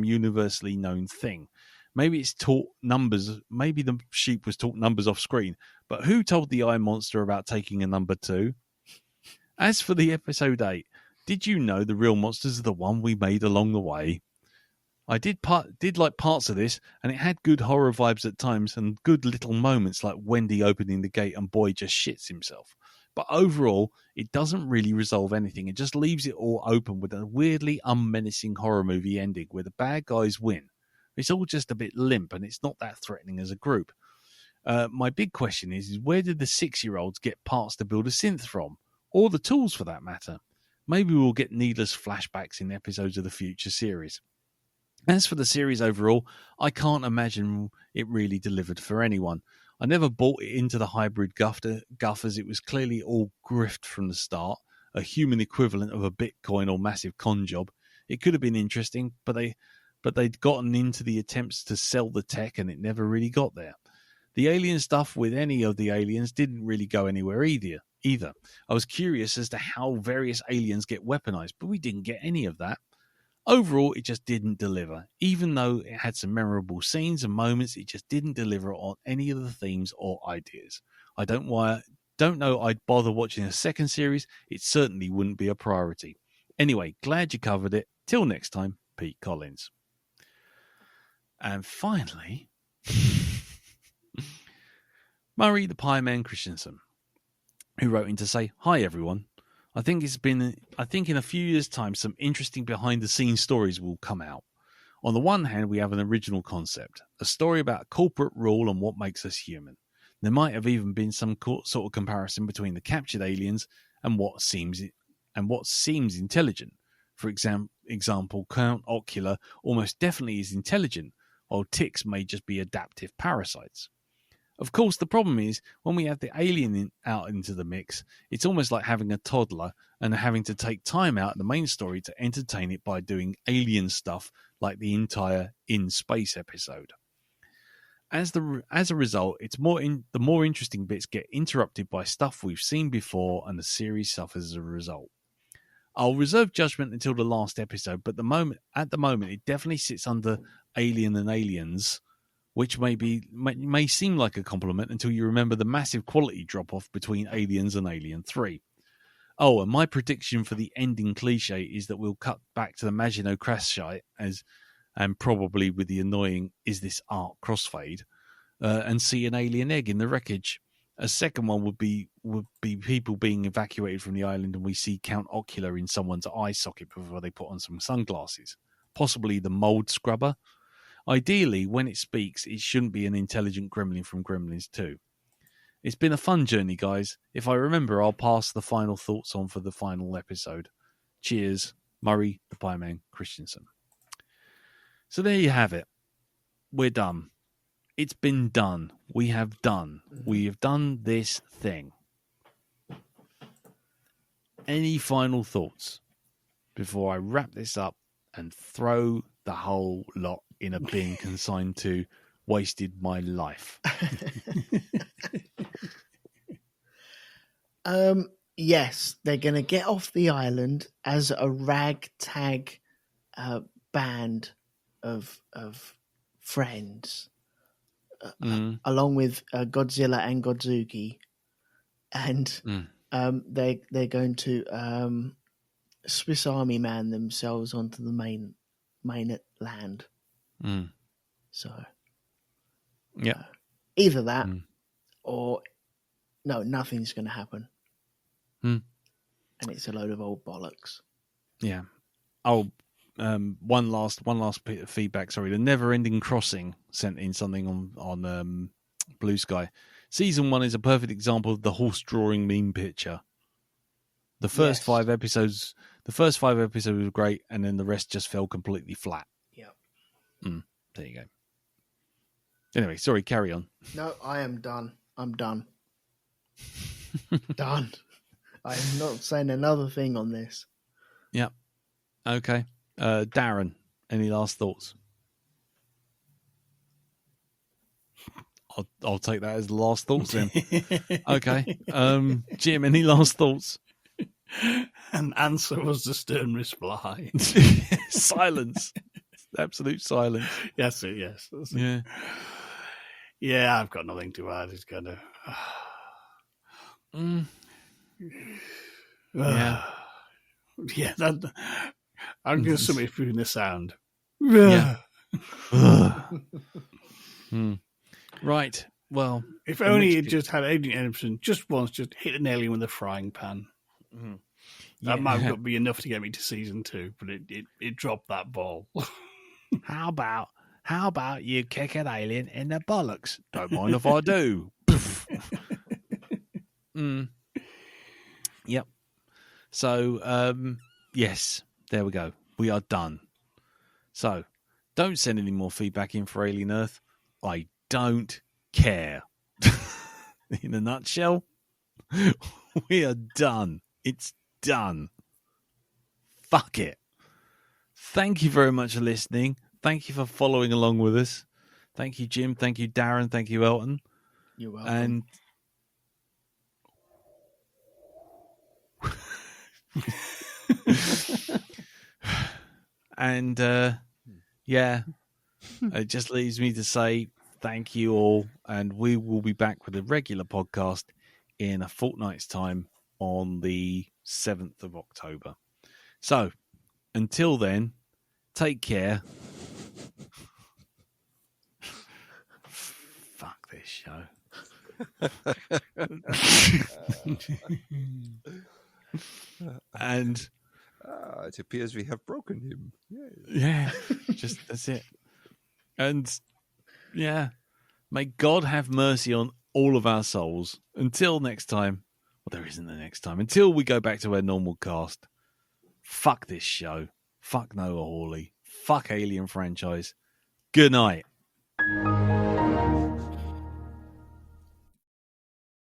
universally known thing. Maybe it's taught numbers. Maybe the sheep was taught numbers off screen. But who told the eye monster about taking a number 2? As for the episode 8. Did you know the real monsters are the one we made along the way? I did like parts of this, and it had good horror vibes at times and good little moments like Wendy opening the gate and Boy just shits himself. But overall, it doesn't really resolve anything. It just leaves it all open with a weirdly unmenacing horror movie ending where the bad guys win. It's all just a bit limp, and it's not that threatening as a group. My big question is where did the 6-year-olds get parts to build a synth from? Or the tools, for that matter? Maybe we'll get needless flashbacks in episodes of the future series. As for the series overall, I can't imagine it really delivered for anyone. I never bought it into the hybrid guff as it was clearly all grift from the start, a human equivalent of a Bitcoin or massive con job. It could have been interesting, but they'd gotten into the attempts to sell the tech and it never really got there. The alien stuff with any of the aliens didn't really go anywhere either. I was curious as to how various aliens get weaponized, but we didn't get any of that. Overall, it just didn't deliver. Even though it had some memorable scenes and moments, it just didn't deliver on any of the themes or ideas. I don't know I'd bother watching a second series. It certainly wouldn't be a priority. Anyway, glad you covered it. Till next time, Pete Collins. And finally, Murray the Pie Man Christensen, who wrote in to say, "Hi everyone. I think in a few years' time some interesting behind-the-scenes stories will come out. On the one hand, we have an original concept, a story about corporate rule and what makes us human. There might have even been some sort of comparison between the captured aliens and what seems intelligent. For example, Count Ocula almost definitely is intelligent, while ticks may just be adaptive parasites. Of course, the problem is, when we have the alien out into the mix, it's almost like having a toddler and having to take time out of the main story to entertain it by doing alien stuff like the entire In Space episode. As a result, the more interesting bits get interrupted by stuff we've seen before, and the series suffers as a result. I'll reserve judgment until the last episode, but at the moment, it definitely sits under Alien and Aliens, which may seem like a compliment until you remember the massive quality drop-off between Aliens and Alien 3. Oh, and my prediction for the ending cliche is that we'll cut back to the Maginot Crash and probably with the annoying "is this art" crossfade, and see an alien egg in the wreckage. A second one would be people being evacuated from the island, and we see Count Ocular in someone's eye socket before they put on some sunglasses, possibly the mold scrubber. Ideally, when it speaks, it shouldn't be an intelligent gremlin from Gremlins 2. It's been a fun journey, guys. If I remember, I'll pass the final thoughts on for the final episode. Cheers, Murray the Pie Man Christensen. So there you have it. We're done. It's been done. We have done. We have done this thing. Any final thoughts before I wrap this up and throw the whole lot in a bin consigned to wasted my life? Yes, they're going to get off the island as a ragtag band of friends, along with Godzilla and Godzuki, and they're going to Swiss Army man themselves onto the mainland. So, yeah, either that or no, nothing's going to happen, and it's a load of old bollocks. Yeah. Oh, one last bit of feedback. Sorry, the Never Ending Crossing sent in something on Blue Sky. Season 1 is a perfect example of the horse drawing meme picture. The first 5 episodes were great, and then the rest just fell completely flat. Yeah. There you go. Anyway, sorry, carry on. No, I am done. I'm done. Done. I am not saying another thing on this. Yeah. Okay. Darren, any last thoughts? I'll take that as the last thoughts then. Okay. Jim, any last thoughts? An answer was the stern reply. Silence. Absolute silence. Yes. Yeah. Yeah, I've got nothing to add. It's kind of... Yeah. Yeah, I'm going to sum it through the sound. Yeah. Right. Well, if only it just had Adrian Edmondson just once just hit an alien with a frying pan. That might not be enough to get me to season 2, but it dropped that ball. How about you kick an alien in the bollocks? Don't mind if I do. Yep. So, yes, there we go. We are done. So, don't send any more feedback in for Alien Earth. I don't care. In a nutshell, we are done. It's done. Fuck it. Thank you very much for listening. Thank you for following along with us. Thank you, Jim. Thank you, Darren. Thank you, Elton. You're welcome. And yeah, it just leaves me to say thank you all, and we will be back with a regular podcast in a fortnight's time on the 7th of October. So until then, take care. Fuck this show. And it appears we have broken him. Yeah, just that's it. And yeah, may God have mercy on all of our souls. Until next time. Well, there isn't a next time. Until we go back to our normal cast. Fuck this show. Fuck Noah Hawley. Fuck Alien franchise. Good night.